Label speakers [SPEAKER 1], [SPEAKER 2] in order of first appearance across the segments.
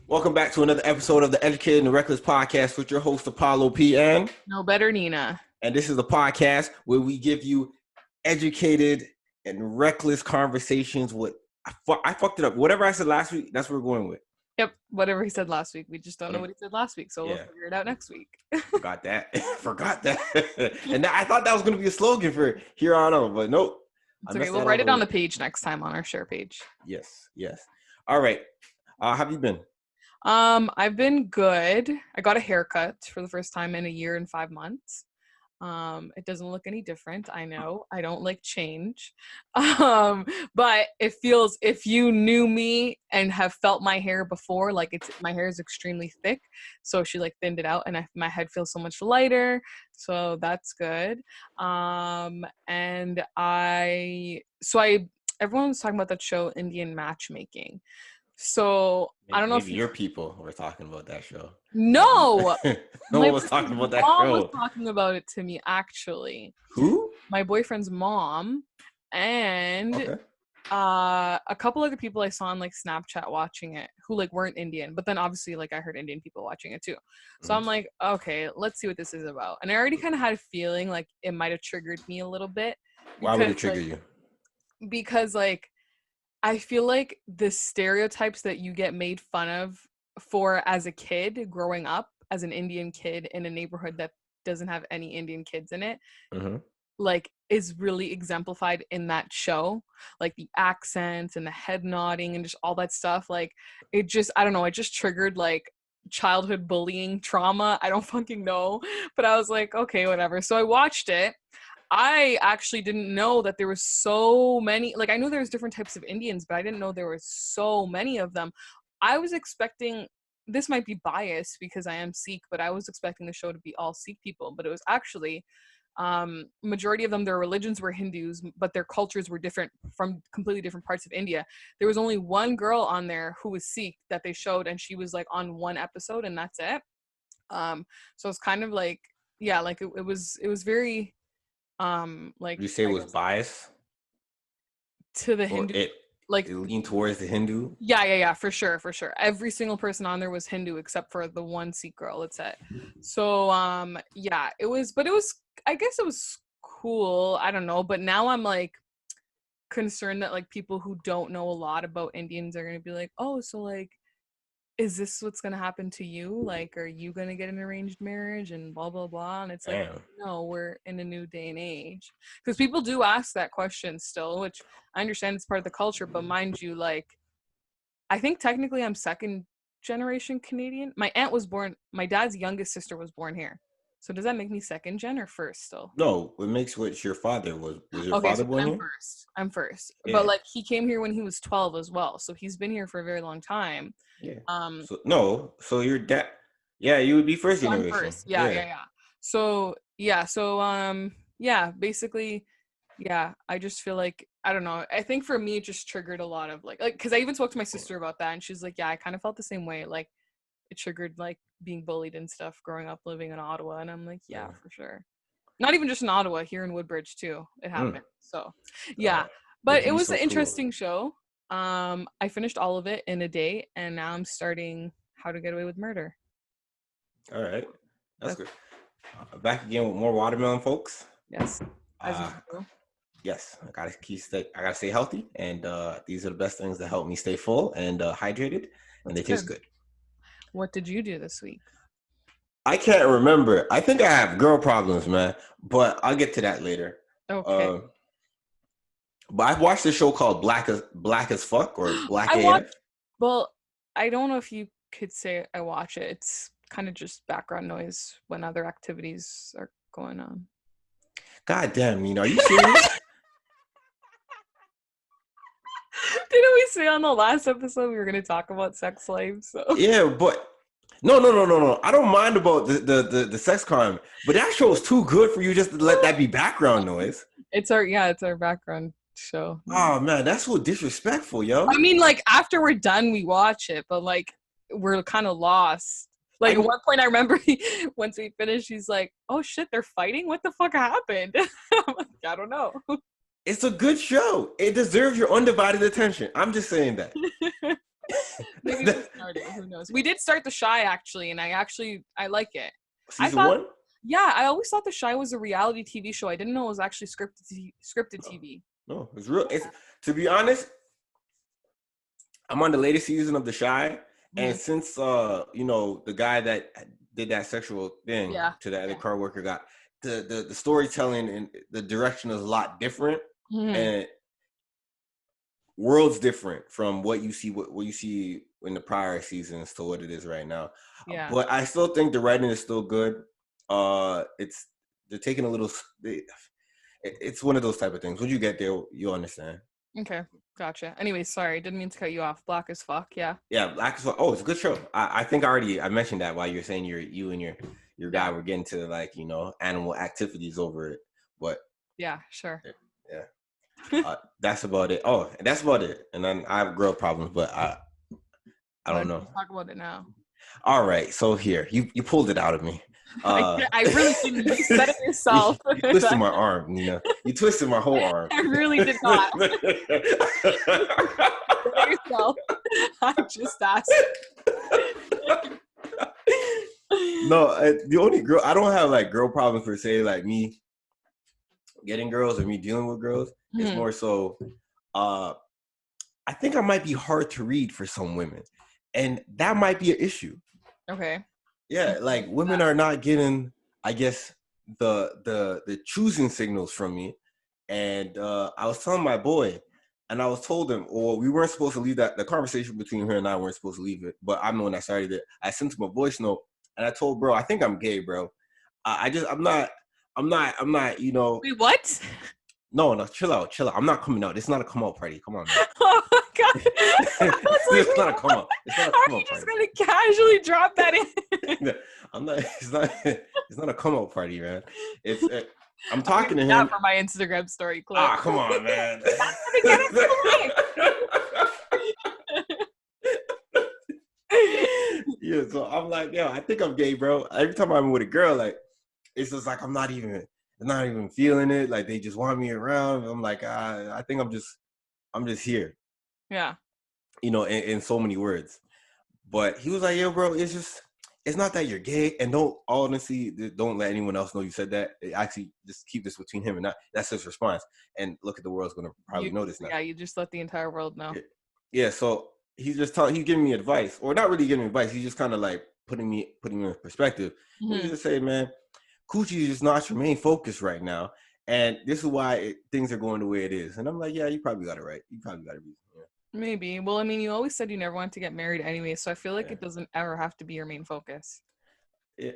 [SPEAKER 1] Welcome back to another episode of the Educated and the Reckless podcast with your host Apollo P.
[SPEAKER 2] Nobetternina.
[SPEAKER 1] And this is the podcast where we give you educated and reckless conversations with, I fucked it up. Whatever I said last week, that's what we're going with.
[SPEAKER 2] Yep, whatever he said last week. We just don't know what he said last week, so we'll figure it out next week.
[SPEAKER 1] Forgot that. And I thought that was going to be a slogan for here on out, but nope.
[SPEAKER 2] It's okay, we'll write it on the page next time on our share page.
[SPEAKER 1] Yes. All right. How have you been?
[SPEAKER 2] I've been good. I got a haircut for the first time in a year and 5 months. It doesn't look any different. I know I don't like change. But it feels, if you knew me and have felt my hair before, like my hair is extremely thick. So she like thinned it out and my head feels so much lighter. So that's good. Everyone was talking about that show, Indian Matchmaking. So I don't know if
[SPEAKER 1] your people were talking about that show.
[SPEAKER 2] No,
[SPEAKER 1] no one was talking about that show.
[SPEAKER 2] Mom was talking about it to me, actually.
[SPEAKER 1] Who?
[SPEAKER 2] My boyfriend's mom and a couple other people I saw on like Snapchat watching it who like weren't Indian, but then obviously like I heard Indian people watching it too. So I'm like, okay, let's see what this is about. And I already kind of had a feeling like it might have triggered me a little bit.
[SPEAKER 1] Why would it trigger you?
[SPEAKER 2] Because like I feel like the stereotypes that you get made fun of for as a kid growing up as an Indian kid in a neighborhood that doesn't have any Indian kids in it, like is really exemplified in that show. Like the accents and the head nodding and just all that stuff. Like it just, I don't know, it just triggered like childhood bullying trauma. I don't fucking know. But I was like, okay, whatever. So I watched it. I actually didn't know that there was so many, like I knew there was different types of Indians, but I didn't know there were so many of them. I was expecting, this might be biased because I am Sikh, but I was expecting the show to be all Sikh people, but it was actually, majority of them, their religions were Hindus, but their cultures were different from completely different parts of India. There was only one girl on there who was Sikh that they showed, and she was like on one episode and that's it. So it's kind of like, yeah, like it was very, like
[SPEAKER 1] you say it was biased
[SPEAKER 2] to the Hindu,
[SPEAKER 1] it leaned towards the Hindu.
[SPEAKER 2] Yeah, for sure. Every single person on there was Hindu except for the one Sikh girl, it's it. So yeah, it was, I guess it was cool, I don't know, but now I'm like concerned that like people who don't know a lot about Indians are gonna be like, oh, so like is this what's going to happen to you? Like, are you going to get an arranged marriage and blah, blah, blah? And it's like, no, we're in a new day and age. Because people do ask that question still, which I understand it's part of the culture. But mind you, like, I think technically I'm second generation Canadian. My aunt was born, my dad's youngest sister was born here. So does that make me second gen or first still?
[SPEAKER 1] No, it makes what your father was. Was your father born here?
[SPEAKER 2] I'm first. Yeah. But like he came here when he was 12 as well. So he's been here for a very long time.
[SPEAKER 1] Yeah. So your dad, yeah, you would be first generation.
[SPEAKER 2] First. Yeah. So basically, yeah, I just feel like, I don't know. I think for me, it just triggered a lot of like, cause I even spoke to my sister about that and she's like, yeah, I kind of felt the same way. Like it triggered like being bullied and stuff growing up living in Ottawa. And I'm like, yeah, for sure. Not even just in Ottawa, here in Woodbridge too. It happened. So yeah, but it was an interesting show. I finished all of it in a day and now I'm starting How to Get Away with Murder.
[SPEAKER 1] All right. That's good. Back again with more watermelon, folks.
[SPEAKER 2] Yes.
[SPEAKER 1] Yes, I gotta stay healthy, and these are the best things that help me stay full and hydrated, and they taste good.
[SPEAKER 2] What did you do this week?
[SPEAKER 1] I can't remember. I think I have girl problems, man, but I'll get to that later.
[SPEAKER 2] Okay.
[SPEAKER 1] But I've watched a show called Black as Fuck or Black AF.
[SPEAKER 2] Well, I don't know if you could say I watch it. It's kind of just background noise when other activities are going on.
[SPEAKER 1] God damn, Nina, are you serious?
[SPEAKER 2] Didn't we say on the last episode we were going to talk about sex slaves? So.
[SPEAKER 1] Yeah, but no. I don't mind about the sex crime, but that show is too good for you just to let that be background noise.
[SPEAKER 2] It's our background show.
[SPEAKER 1] Oh man, that's so disrespectful, yo.
[SPEAKER 2] I mean, like after we're done, we watch it, but like we're kind of lost. Like at one point, I remember once we finished, he's like, "Oh shit, they're fighting! What the fuck happened?" I'm like, I don't know.
[SPEAKER 1] It's a good show. It deserves your undivided attention. I'm just saying that.
[SPEAKER 2] Maybe we started. Who knows? We did start The Shy actually, and I like it.
[SPEAKER 1] Season 1?
[SPEAKER 2] Yeah, I always thought The Shy was a reality TV show. I didn't know it was actually scripted TV.
[SPEAKER 1] No, it's real. It's, to be honest, I'm on the latest season of The Shy, and since the guy that did that sexual thing to that other car worker got the storytelling and the direction is a lot different, and world's different from what you see in the prior seasons to what it is right now. Yeah. But I still think the writing is still good. They're taking a little. It's one of those type of things. When you get there, you'll understand.
[SPEAKER 2] Okay, gotcha. Anyway, sorry, didn't mean to cut you off. Black as Fuck, yeah.
[SPEAKER 1] Yeah, Black as Fuck. Oh, it's a good show. I think I mentioned that while you were saying you and your guy were getting to animal activities over it, but
[SPEAKER 2] yeah, sure.
[SPEAKER 1] Yeah. That's about it. Oh, and that's about it. And then I have girl problems, but I don't know.
[SPEAKER 2] Talk about it now.
[SPEAKER 1] All right, so here you pulled it out of me.
[SPEAKER 2] I really didn't. You said it yourself.
[SPEAKER 1] You twisted my arm, Nina. You twisted my whole arm.
[SPEAKER 2] I really did not. yourself. I just asked.
[SPEAKER 1] No, the only girl I don't have girl problems per se, like me getting girls or me dealing with girls. It's more so I think I might be hard to read for some women, and that might be an issue.
[SPEAKER 2] Okay.
[SPEAKER 1] Yeah, women are not getting, I guess, the choosing signals from me. And I was telling my boy, and I was told him, we weren't supposed to leave the conversation between her and I weren't supposed to leave it, but I'm the one that started it. I sent him a voice note, and I told bro, I think I'm gay, bro. I'm not,
[SPEAKER 2] Wait, what?
[SPEAKER 1] No, chill out. I'm not coming out. It's not a come out party. Come on, man.
[SPEAKER 2] Oh my God.
[SPEAKER 1] It's not a come out. It's not a come out party.
[SPEAKER 2] Are you just gonna casually drop that in?
[SPEAKER 1] I'm not. It's not a come out party, man. I'm talking to him.
[SPEAKER 2] Not for my Instagram story clip.
[SPEAKER 1] Come on, man. Yeah, so I'm like, yo, I think I'm gay, bro. Every time I'm with a girl, it's just I'm not even feeling it. They just want me around. I'm like, I think I'm just here.
[SPEAKER 2] Yeah.
[SPEAKER 1] In so many words. But he was like, yo, bro, it's not that you're gay, and don't let anyone else know you said that. Actually, just keep this between him and I. That's his response. And look, at the world's gonna probably notice now.
[SPEAKER 2] Yeah, you just let the entire world know.
[SPEAKER 1] Yeah. So he's giving me advice, or not really giving me advice. He's just kind of putting me in perspective. He just say, man, coochie is just not your main focus right now, and this is why things are going the way it is. And I'm like, yeah, you probably got it right. You probably got it right.
[SPEAKER 2] Maybe. Well, I mean, you always said you never wanted to get married anyway, so I feel like it doesn't ever have to be your main focus.
[SPEAKER 1] Yeah.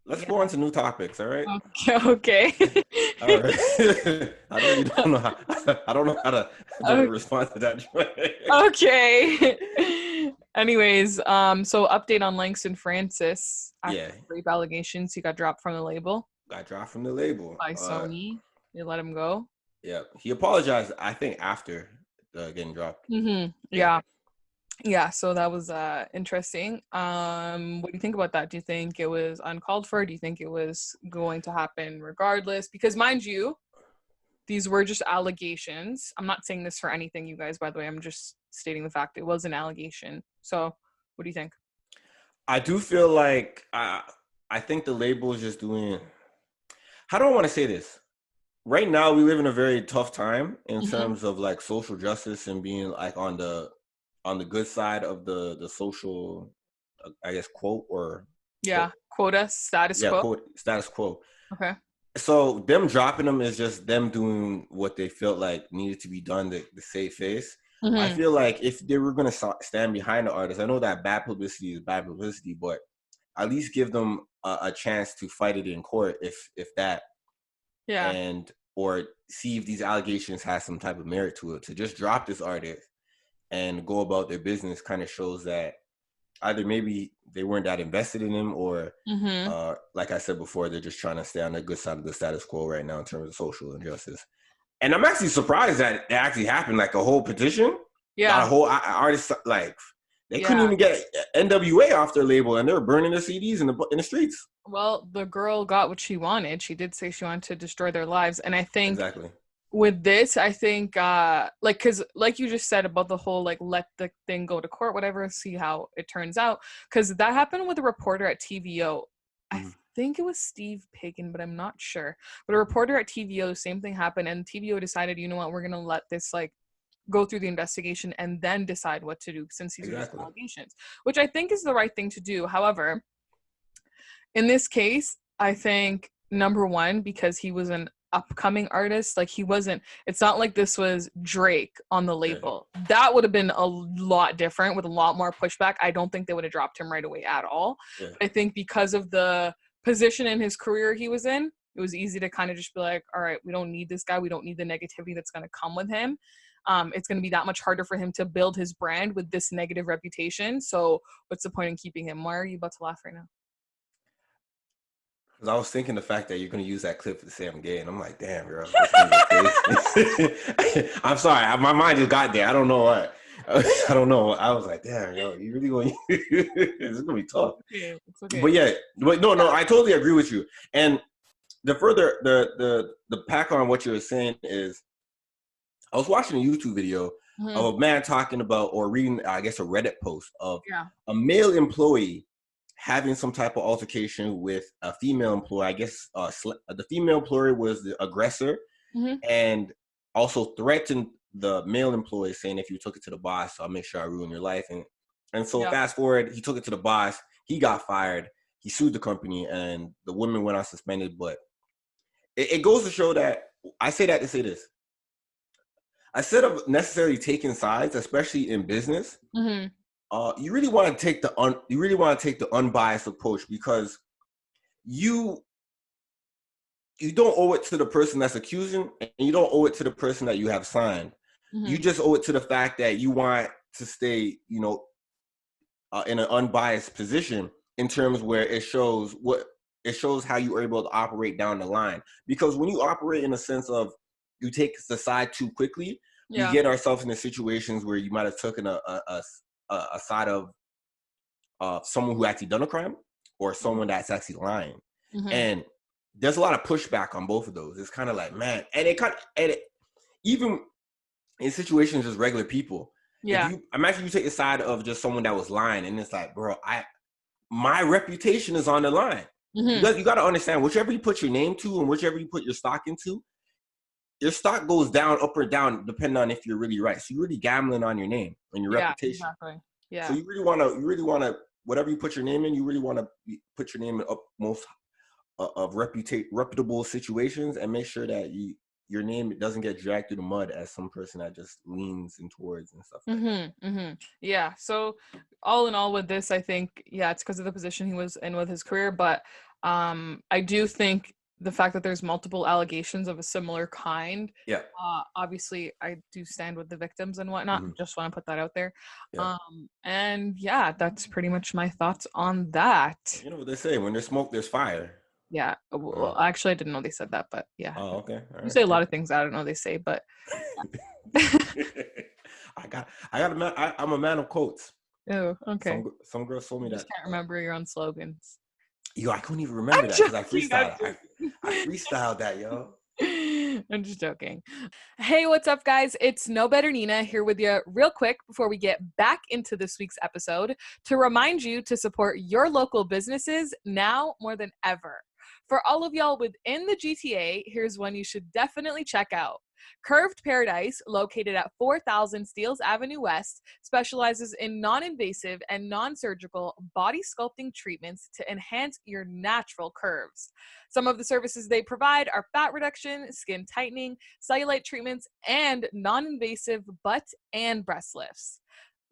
[SPEAKER 1] Let's go on to new topics, all right?
[SPEAKER 2] Okay.
[SPEAKER 1] All right. I don't know how to respond to that.
[SPEAKER 2] Okay. Anyways, so update on Langston Francis. After rape allegations, he got dropped from the label. By Sony. They let him go.
[SPEAKER 1] Yeah. He apologized, I think, after getting dropped.
[SPEAKER 2] Yeah, so that was interesting. What do you think about that? Do you think it was uncalled for? Do you think it was going to happen regardless? Because mind you, these were just allegations. I'm not saying this for anything, you guys, by the way. I'm just stating the fact it was an allegation. So what do you think?
[SPEAKER 1] I do feel like I think the label is just doing... How do I want to say this? Right now, we live in a very tough time in terms of social justice and being on the good side of the social, I guess, quote or
[SPEAKER 2] quota status quo.
[SPEAKER 1] Status quo.
[SPEAKER 2] Okay.
[SPEAKER 1] So them dropping them is just them doing what they felt like needed to be done to save face. I feel like if they were going to stand behind the artist, I know that bad publicity is bad publicity, but at least give them a chance to fight it in court, if that.
[SPEAKER 2] Yeah.
[SPEAKER 1] And or see if these allegations have some type of merit to it. To just drop this artist and go about their business kind of shows that either maybe they weren't that invested in him, or like I said before, they're just trying to stay on the good side of the status quo right now in terms of social injustice. And I'm actually surprised that it actually happened, a whole petition.
[SPEAKER 2] Yeah.
[SPEAKER 1] A whole artist, they couldn't even get NWA off their label, and they were burning their CDs in the streets.
[SPEAKER 2] Well, the girl got what she wanted. She did say she wanted to destroy their lives. And I think with this, I think like, because like you just said about the whole like let the thing go to court, whatever, see how it turns out, because that happened with a reporter at TVO. I think it was Steve Pagan, but I'm not sure. But a reporter at TVO, same thing happened, and TVO decided, you know what, we're gonna let this like go through the investigation and then decide what to do, since these are just allegations, which I think is the right thing to do. However, in this case, I think number one, because he was an upcoming artist, like he wasn't, it's not like this was Drake on the label. That would have been a lot different with a lot more pushback. I don't think they would have dropped him right away at all. I think because of the position in his career he was in, it was easy to kind of just be like, all right, we don't need this guy, we don't need the negativity that's going to come with him. It's going to be that much harder for him to build his brand with this negative reputation. So what's the point in keeping him? Why are you about to laugh right now?
[SPEAKER 1] Because I was thinking the fact that you're going to use that clip to say I'm gay, and I'm like, damn, girl. I'm sorry. My mind just got there. I don't know what. I don't know. I was like, damn, yo, you really going to this is going to be tough. It's okay. But yeah, but no, I totally agree with you. And the further, the pack on what you were saying is, I was watching a YouTube video of a man talking about, or reading, I guess, a Reddit post of a male employee having some type of altercation with a female employee. I guess the female employee was the aggressor, and also threatened the male employee, saying, if you took it to the boss, I'll make sure I ruin your life. And so fast forward, he took it to the boss, he got fired, he sued the company, and the woman went on suspended. But it goes to show that, I say that to say this, instead of necessarily taking sides, especially in business, you really want to take the unbiased approach, because you don't owe it to the person that's accusing, and you don't owe it to the person that you have signed. You just owe it to the fact that you want to stay, in an unbiased position, in terms where it shows how you are able to operate down the line. Because when you operate in a sense of you take the side too quickly, we get ourselves into situations where you might have taken a side of someone who actually done a crime, or someone that's actually lying. And there's a lot of pushback on both of those. It's kind of like, man, and even in situations as regular people, if you imagine you take the side of just someone that was lying, and it's like, bro, my reputation is on the line. You got to understand, whichever you put your name to and whichever you put your stock into, your stock goes down, up or down, depending on if you're really right. So you're really gambling on your name and your reputation. Exactly. Yeah. So you really want to, whatever you put your name in, you really want to put your name in most of reputable situations, and make sure that your name doesn't get dragged through the mud as some person that just leans in towards and stuff like that.
[SPEAKER 2] Yeah. So all in all with this, I think, it's because of the position he was in with his career. But I do think the fact that there's multiple allegations of a similar kind, obviously I do stand with the victims and whatnot. Just want to put that out there. And that's pretty much my thoughts on that.
[SPEAKER 1] You know what they say, when there's smoke, there's fire.
[SPEAKER 2] Yeah. Well, actually, I didn't know they said that, but yeah.
[SPEAKER 1] Oh, okay. All
[SPEAKER 2] you say a lot of things I don't know they say, but
[SPEAKER 1] I'm a man of quotes.
[SPEAKER 2] Oh, okay.
[SPEAKER 1] Some girls told me that.
[SPEAKER 2] I just can't remember your own slogans.
[SPEAKER 1] Yo, I couldn't even remember that because I freestyled. I freestyled that, yo.
[SPEAKER 2] I'm just joking. Hey, what's up, guys? It's nobetternina here with you real quick before we get back into this week's episode to remind you to support your local businesses now more than ever. For all of y'all within the GTA, here's one you should definitely check out. Curved Paradise, located at 4000 Steeles Avenue West, specializes in non-invasive and non-surgical body sculpting treatments to enhance your natural curves. Some of the services they provide are fat reduction, skin tightening, cellulite treatments, and non-invasive butt and breast lifts.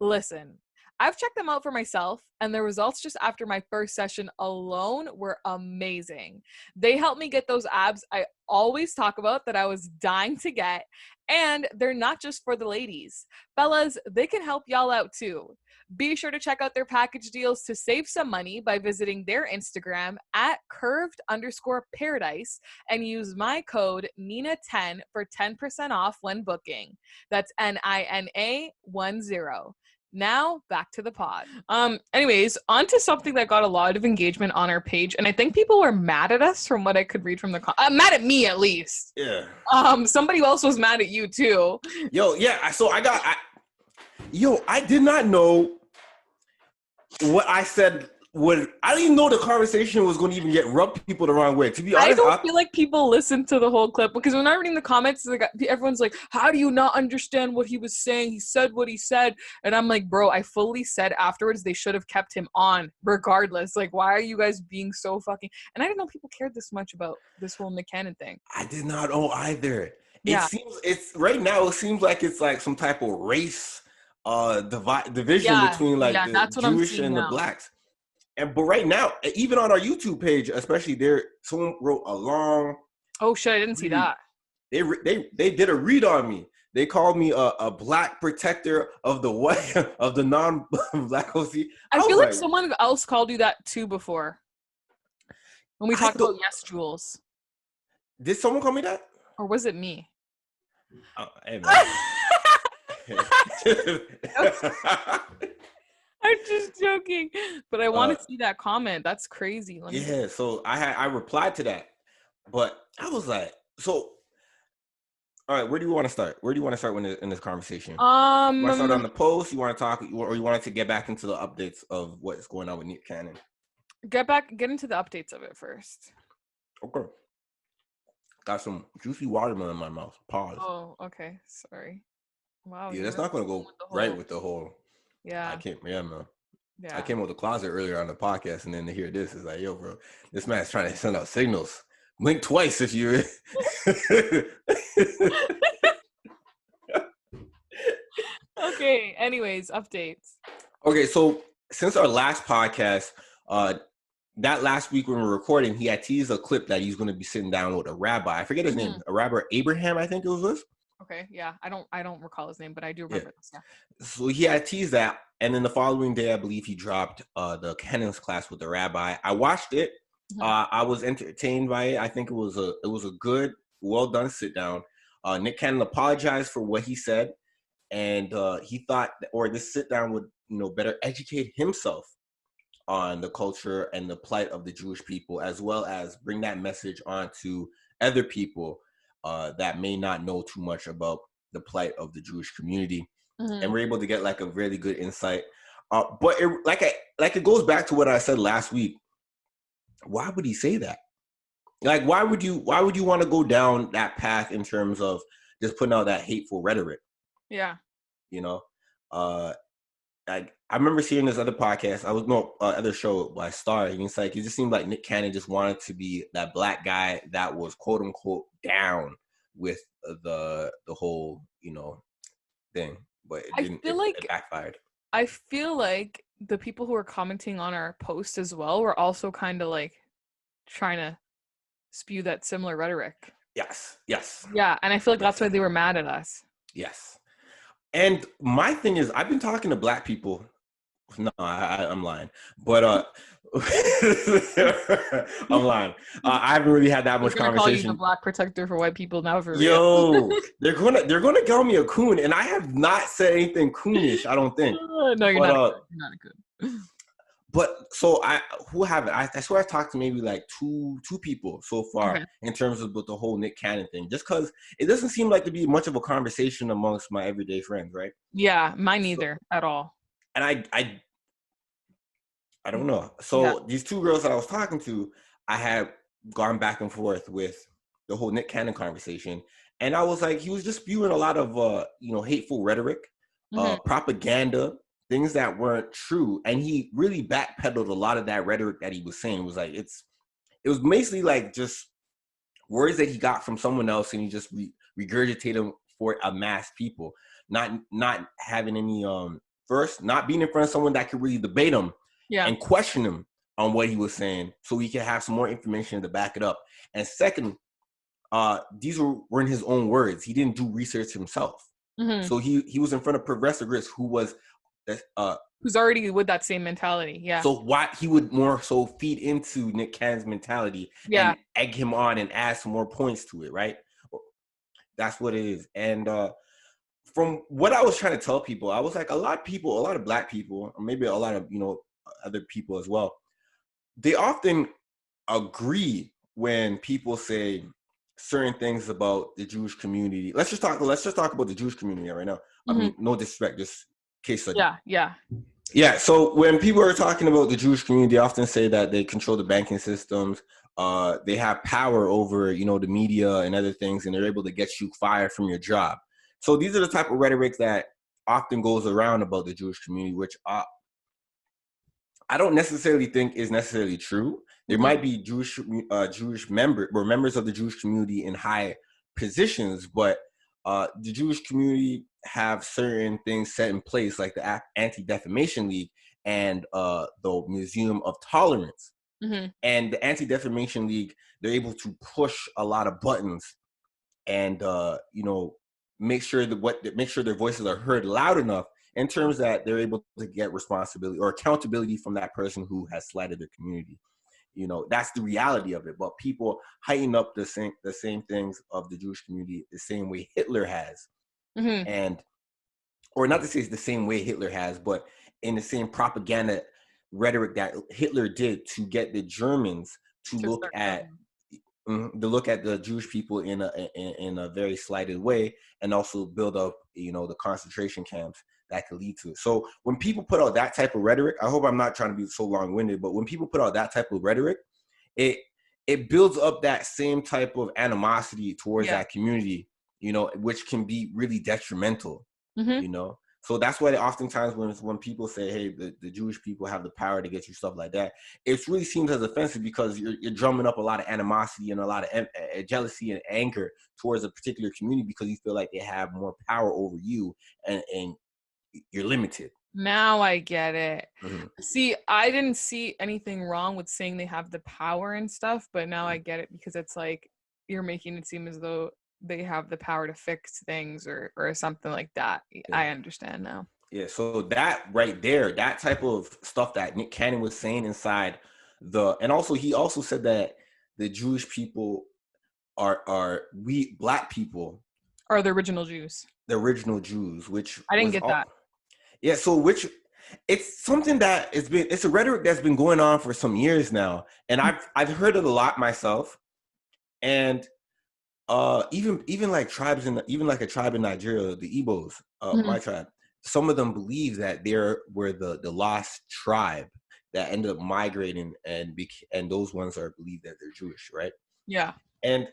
[SPEAKER 2] Listen, I've checked them out for myself, and the results just after my first session alone were amazing. They helped me get those abs I always talk about that I was dying to get, and they're not just for the ladies. Fellas, they can help y'all out too. Be sure to check out their package deals to save some money by visiting their Instagram at curved_paradise and use my code NINA10 for 10% off when booking. That's NINA10. Now back to the pod. Anyways, on to something that got a lot of engagement on our page, and I think people were mad at us from what I could read from the mad at me at least.
[SPEAKER 1] Yeah.
[SPEAKER 2] Somebody else was mad at you too.
[SPEAKER 1] Yo, yeah. So I did not know what I said. I didn't even know the conversation was going to even get rubbed people the wrong way. To be honest,
[SPEAKER 2] I don't feel like people listened to the whole clip because when I'm reading the comments, everyone's like, "How do you not understand what he was saying? He said what he said," and I'm like, "Bro, I fully said afterwards they should have kept him on regardless. Like, why are you guys being so fucking?" And I didn't know people cared this much about this whole Nick Cannon thing.
[SPEAKER 1] I did not know either.
[SPEAKER 2] Yeah.
[SPEAKER 1] It's right now. It seems like it's like some type of race division between like the Jewish and the blacks. But right now, even on our YouTube page, especially someone wrote a long.
[SPEAKER 2] Oh shit! I didn't see that.
[SPEAKER 1] They did a read on me. They called me a black protector of the white of the non-black OC.
[SPEAKER 2] I feel like someone else called you that too before. When we talked about Yes Jules.
[SPEAKER 1] Did someone call me that?
[SPEAKER 2] Or was it me?
[SPEAKER 1] Hey,
[SPEAKER 2] I'm just joking, but I want to see that comment. That's crazy.
[SPEAKER 1] So I replied to that, but I was like, so, all right, where do you want to start? Where do you want to start in this conversation? You want to start on the post? You want to talk, or you wanted to get back into the updates of what's going on with Nick Cannon?
[SPEAKER 2] Get into the updates of it first.
[SPEAKER 1] Okay. Got some juicy watermelon in my mouth. Pause.
[SPEAKER 2] Oh, okay. Sorry. Wow.
[SPEAKER 1] Yeah, that's not going to go right with the whole.
[SPEAKER 2] Yeah.
[SPEAKER 1] Man.
[SPEAKER 2] Yeah.
[SPEAKER 1] I came out of the closet earlier on the podcast, and then to hear this is like, yo, bro, this man's trying to send out signals. Blink twice if you.
[SPEAKER 2] Okay. Anyways, updates.
[SPEAKER 1] Okay, so since our last podcast, that last week when we were recording, he had teased a clip that he's going to be sitting down with a rabbi. I forget his name. A rabbi Abraham, I think it was.
[SPEAKER 2] Okay, yeah. I don't recall his name, but I do remember this. Yeah.
[SPEAKER 1] So he had teased that, and then the following day, I believe he dropped the Cannon's class with the rabbi. I watched it. I was entertained by it. I think it was a good, well done sit down. Nick Cannon apologized for what he said, and he thought, this sit down would better educate himself on the culture and the plight of the Jewish people, as well as bring that message on to other people that may not know too much about the plight of the Jewish community. And we're able to get like a really good insight. But it goes back to what I said last week. Why would he say that? Like, why would you want to go down that path in terms of just putting out that hateful rhetoric?
[SPEAKER 2] Yeah.
[SPEAKER 1] I remember seeing this other podcast. Other show by Star. And it's like, it just seemed like Nick Cannon just wanted to be that black guy that was quote unquote down with the whole, thing. But it didn't. It backfired.
[SPEAKER 2] I feel like the people who were commenting on our post as well were also kind of like trying to spew that similar rhetoric.
[SPEAKER 1] Yes.
[SPEAKER 2] Yeah, and I feel like that's why they were mad at us.
[SPEAKER 1] Yes. And my thing is, I've been talking to black people. No, I'm lying. But I'm lying. I haven't really had that much conversation.
[SPEAKER 2] Call you the black protector for white people now for real.
[SPEAKER 1] Yo, they're gonna call me a coon, and I have not said anything coonish. I don't think.
[SPEAKER 2] No, you're not. You're not a coon.
[SPEAKER 1] But so I swear I talked to maybe like two people so far in terms of the whole Nick Cannon thing, just because it doesn't seem like to be much of a conversation amongst my everyday friends, right?
[SPEAKER 2] Yeah, mine neither at all.
[SPEAKER 1] And I don't know. So these two girls that I was talking to, I had gone back and forth with the whole Nick Cannon conversation, and I was like, he was just spewing a lot of hateful rhetoric, propaganda, things that weren't true, and he really backpedaled a lot of that rhetoric that he was saying. It was like it was basically like just words that he got from someone else, and he just regurgitated them for a mass people, not having any first, not being in front of someone that could really debate him and question him on what he was saying, so he could have some more information to back it up. And second, these were in his own words. He didn't do research himself, so he was in front of Professor Gris, who's
[SPEAKER 2] already with that same mentality. Yeah.
[SPEAKER 1] So why he would more so feed into Nick Cannon's mentality and egg him on and add some more points to it, right? That's what it is. And from what I was trying to tell people, I was like, a lot of Black people, or maybe a lot of, other people as well, they often agree when people say certain things about the Jewish community. Let's just talk about the Jewish community right now. I mean, no disrespect, just case study. Yeah. So when people are talking about the Jewish community, they often say that they control the banking systems. They have power over, the media and other things, and they're able to get you fired from your job. So these are the type of rhetoric that often goes around about the Jewish community, which I don't necessarily think is necessarily true. There might be Jewish members of the Jewish community in high positions, but the Jewish community have certain things set in place, like the Anti-Defamation League and the Museum of Tolerance. And the Anti-Defamation League, they're able to push a lot of buttons and make sure their voices are heard loud enough in terms that they're able to get responsibility or accountability from that person who has slighted their community. That's the reality of it. But people heighten up the same things of the Jewish community the same way Hitler has. And, or not to say it's the same way Hitler has, but in the same propaganda rhetoric that Hitler did to get the Germans to look at the Jewish people in a very slighted way, and also build up, the concentration camps that could lead to it. So when people put out that type of rhetoric, I hope I'm not trying to be so long-winded, but when people put out that type of rhetoric, it builds up that same type of animosity towards that community, which can be really detrimental, So that's why oftentimes when people say, hey, the Jewish people have the power to get you stuff like that, it really seems as offensive because you're drumming up a lot of animosity and a lot of jealousy and anger towards a particular community because you feel like they have more power over you and you're limited.
[SPEAKER 2] Now I get it. See, I didn't see anything wrong with saying they have the power and stuff, but now I get it because it's like you're making it seem as though they have the power to fix things or something like that. I understand now.
[SPEAKER 1] Yeah, so that right there, that type of stuff that Nick Cannon was saying inside and also he also said that the Jewish people we Black people
[SPEAKER 2] are the original Jews.
[SPEAKER 1] The original Jews, which
[SPEAKER 2] I didn't get that.
[SPEAKER 1] Yeah, so it's something that it's a rhetoric that's been going on for some years now, and I've heard it a lot myself, and even like tribes even like a tribe in Nigeria, the Igbos, my tribe, some of them believe that were the lost tribe that ended up migrating and those ones are believed that they're Jewish, right?
[SPEAKER 2] Yeah.
[SPEAKER 1] And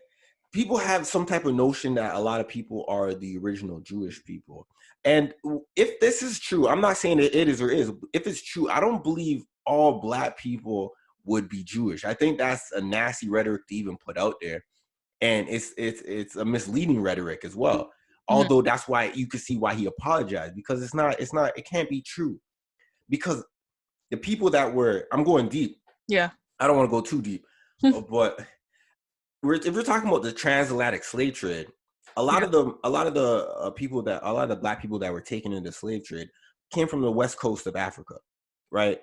[SPEAKER 1] people have some type of notion that a lot of people are the original Jewish people. And if this is true, I'm not saying that it is or is. If it's true, I don't believe all Black people would be Jewish. I think that's a nasty rhetoric to even put out there. And it's a misleading rhetoric as well. Although that's why you could see why he apologized, because it can't be true. Because the people I'm going deep.
[SPEAKER 2] Yeah.
[SPEAKER 1] I don't want to go too deep, but if we're talking about the transatlantic slave trade, a lot of the Black people that were taken into slave trade came from the west coast of Africa, right?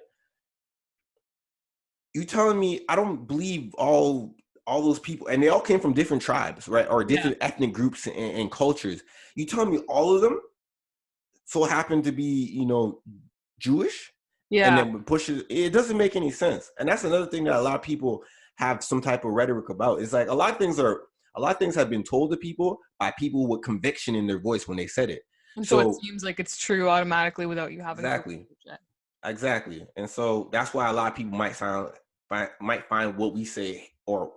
[SPEAKER 1] You telling me I don't believe all those people, and they all came from different tribes, right, or different ethnic groups and cultures. You telling me all of them so happen to be, Jewish?
[SPEAKER 2] Yeah.
[SPEAKER 1] And then it doesn't make any sense. And that's another thing that a lot of people have some type of rhetoric about. It's like a lot of things have been told to people by people with conviction in their voice when they said it.
[SPEAKER 2] And so it seems like it's true automatically without you having
[SPEAKER 1] Exactly. And so that's why a lot of people might find what we say, or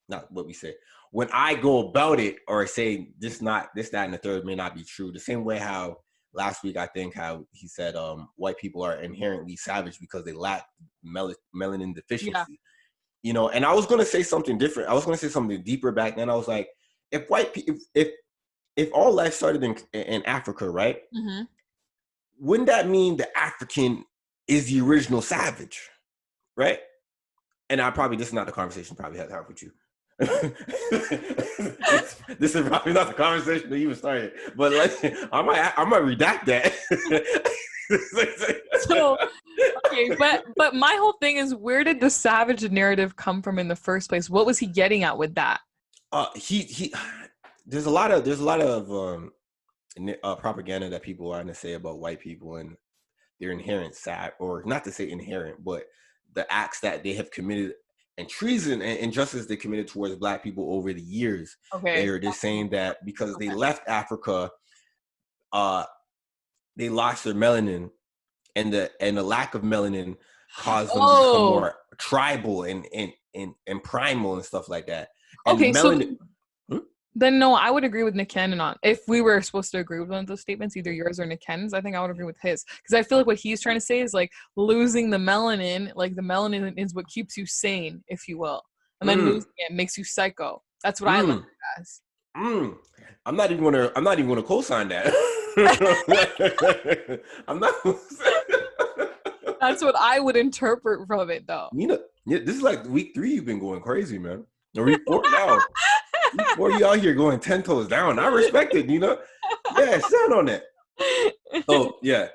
[SPEAKER 1] not what we say, when I go about it or say this, that, and the third may not be true. The same way how last week, I think how he said white people are inherently savage because they lack melanin deficiency. And I was going to say something different. I was going to say something deeper back then. I was like, if all life started in Africa, right? Wouldn't that mean the African is the original savage, right? And this is not the conversation I probably had to have with you. This is probably not the conversation that you started, but I might redact that.
[SPEAKER 2] So, okay, but my whole thing is, where did the savage narrative come from in the first place? What was he getting at with that?
[SPEAKER 1] There's a lot of propaganda that people want to say about white people and their inherent or not to say inherent, but the acts that they have committed and treason and injustice they committed towards Black people over the years.
[SPEAKER 2] Okay.
[SPEAKER 1] They're saying that because they
[SPEAKER 2] Okay.
[SPEAKER 1] left Africa, they lost their melanin, and the lack of melanin caused them to become more tribal and primal and stuff like that. And
[SPEAKER 2] okay,
[SPEAKER 1] melanin.
[SPEAKER 2] Then no, I would agree with Nick Cannon on, if we were supposed to agree with one of those statements, either yours or Nick Cannon's, I think I would agree with his, because I feel like what he's trying to say is like losing the melanin, like the melanin is what keeps you sane, if you will, and then losing it makes you psycho. That's what I look at it as.
[SPEAKER 1] I'm not even gonna co-sign that. I'm not.
[SPEAKER 2] That's what I would interpret from it, though.
[SPEAKER 1] Nina, this is like week 3. You've been going crazy, man. Or week 4 now. Week 4, you out here going 10 toes down. I respect it, Nina. Yeah, stand on it. Oh yeah,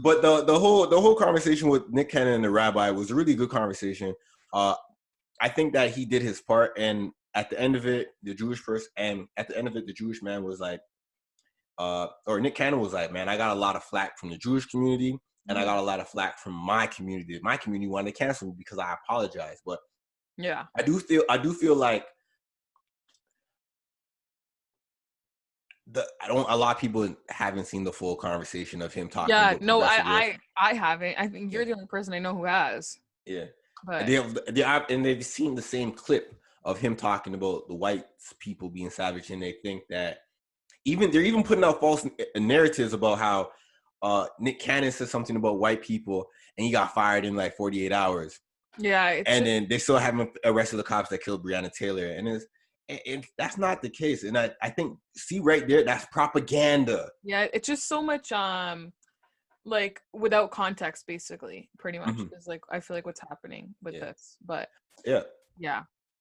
[SPEAKER 1] but the whole conversation with Nick Cannon and the rabbi was a really good conversation. I think that he did his part, and at the end of it, the Jewish man was like, or Nick Cannon was like, man, I got a lot of flack from the Jewish community, and I got a lot of flack from my community. My community wanted to cancel me because I apologized, but
[SPEAKER 2] yeah,
[SPEAKER 1] I do feel like a lot of people haven't seen the full conversation of him talking.
[SPEAKER 2] Yeah, no, I haven't. I think you're the only person I know who has.
[SPEAKER 1] Yeah,
[SPEAKER 2] but
[SPEAKER 1] they've seen the same clip of him talking about the white people being savage, and they think that they're even putting out false narratives about how Nick Cannon said something about white people and he got fired in like 48 hours.
[SPEAKER 2] Yeah,
[SPEAKER 1] then they still haven't arrested the cops that killed Breonna Taylor, and that's not the case. And I think, see right there, that's propaganda.
[SPEAKER 2] Yeah, it's just so much like without context, basically, pretty much is like I feel like what's happening with this. But yeah.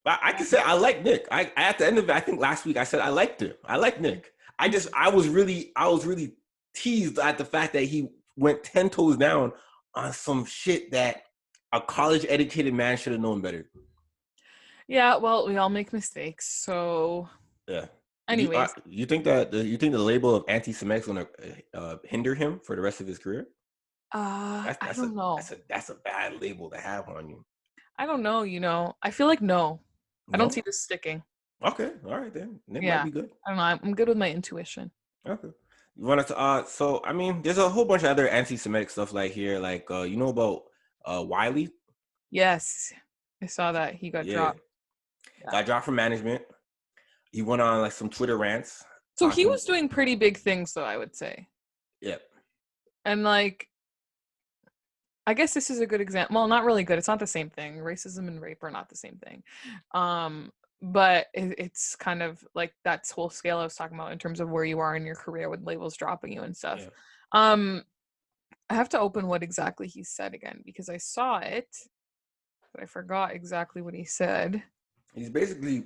[SPEAKER 1] I can say I like Nick. At the end of it, I think last week I said I liked him. I like Nick. I was really teased at the fact that he went 10 toes down on some shit that a college educated man should have known better.
[SPEAKER 2] Yeah, well, we all make mistakes, so
[SPEAKER 1] yeah.
[SPEAKER 2] Anyways,
[SPEAKER 1] you think the label of anti-Semitic is gonna hinder him for the rest of his career?
[SPEAKER 2] I don't know.
[SPEAKER 1] That's a bad label to have on you.
[SPEAKER 2] I don't know. I feel like no. I don't see this sticking.
[SPEAKER 1] Okay, all right then. It might be good.
[SPEAKER 2] I don't know. I'm good with my intuition.
[SPEAKER 1] Okay. You want to? So I mean, there's a whole bunch of other anti-Semitic stuff like here, like you know about Wiley?
[SPEAKER 2] Yes, I saw that he got dropped.
[SPEAKER 1] Got dropped from management. He went on like some Twitter rants.
[SPEAKER 2] So he was doing pretty big things, though, I would say.
[SPEAKER 1] Yep.
[SPEAKER 2] And like, I guess this is a good example. Well, not really good. It's not the same thing. Racism and rape are not the same thing. But it's kind of like that whole scale I was talking about in terms of where you are in your career with labels dropping you and stuff. Yeah. I have to open what exactly he said again because I saw it, but I forgot exactly what he said.
[SPEAKER 1] He's basically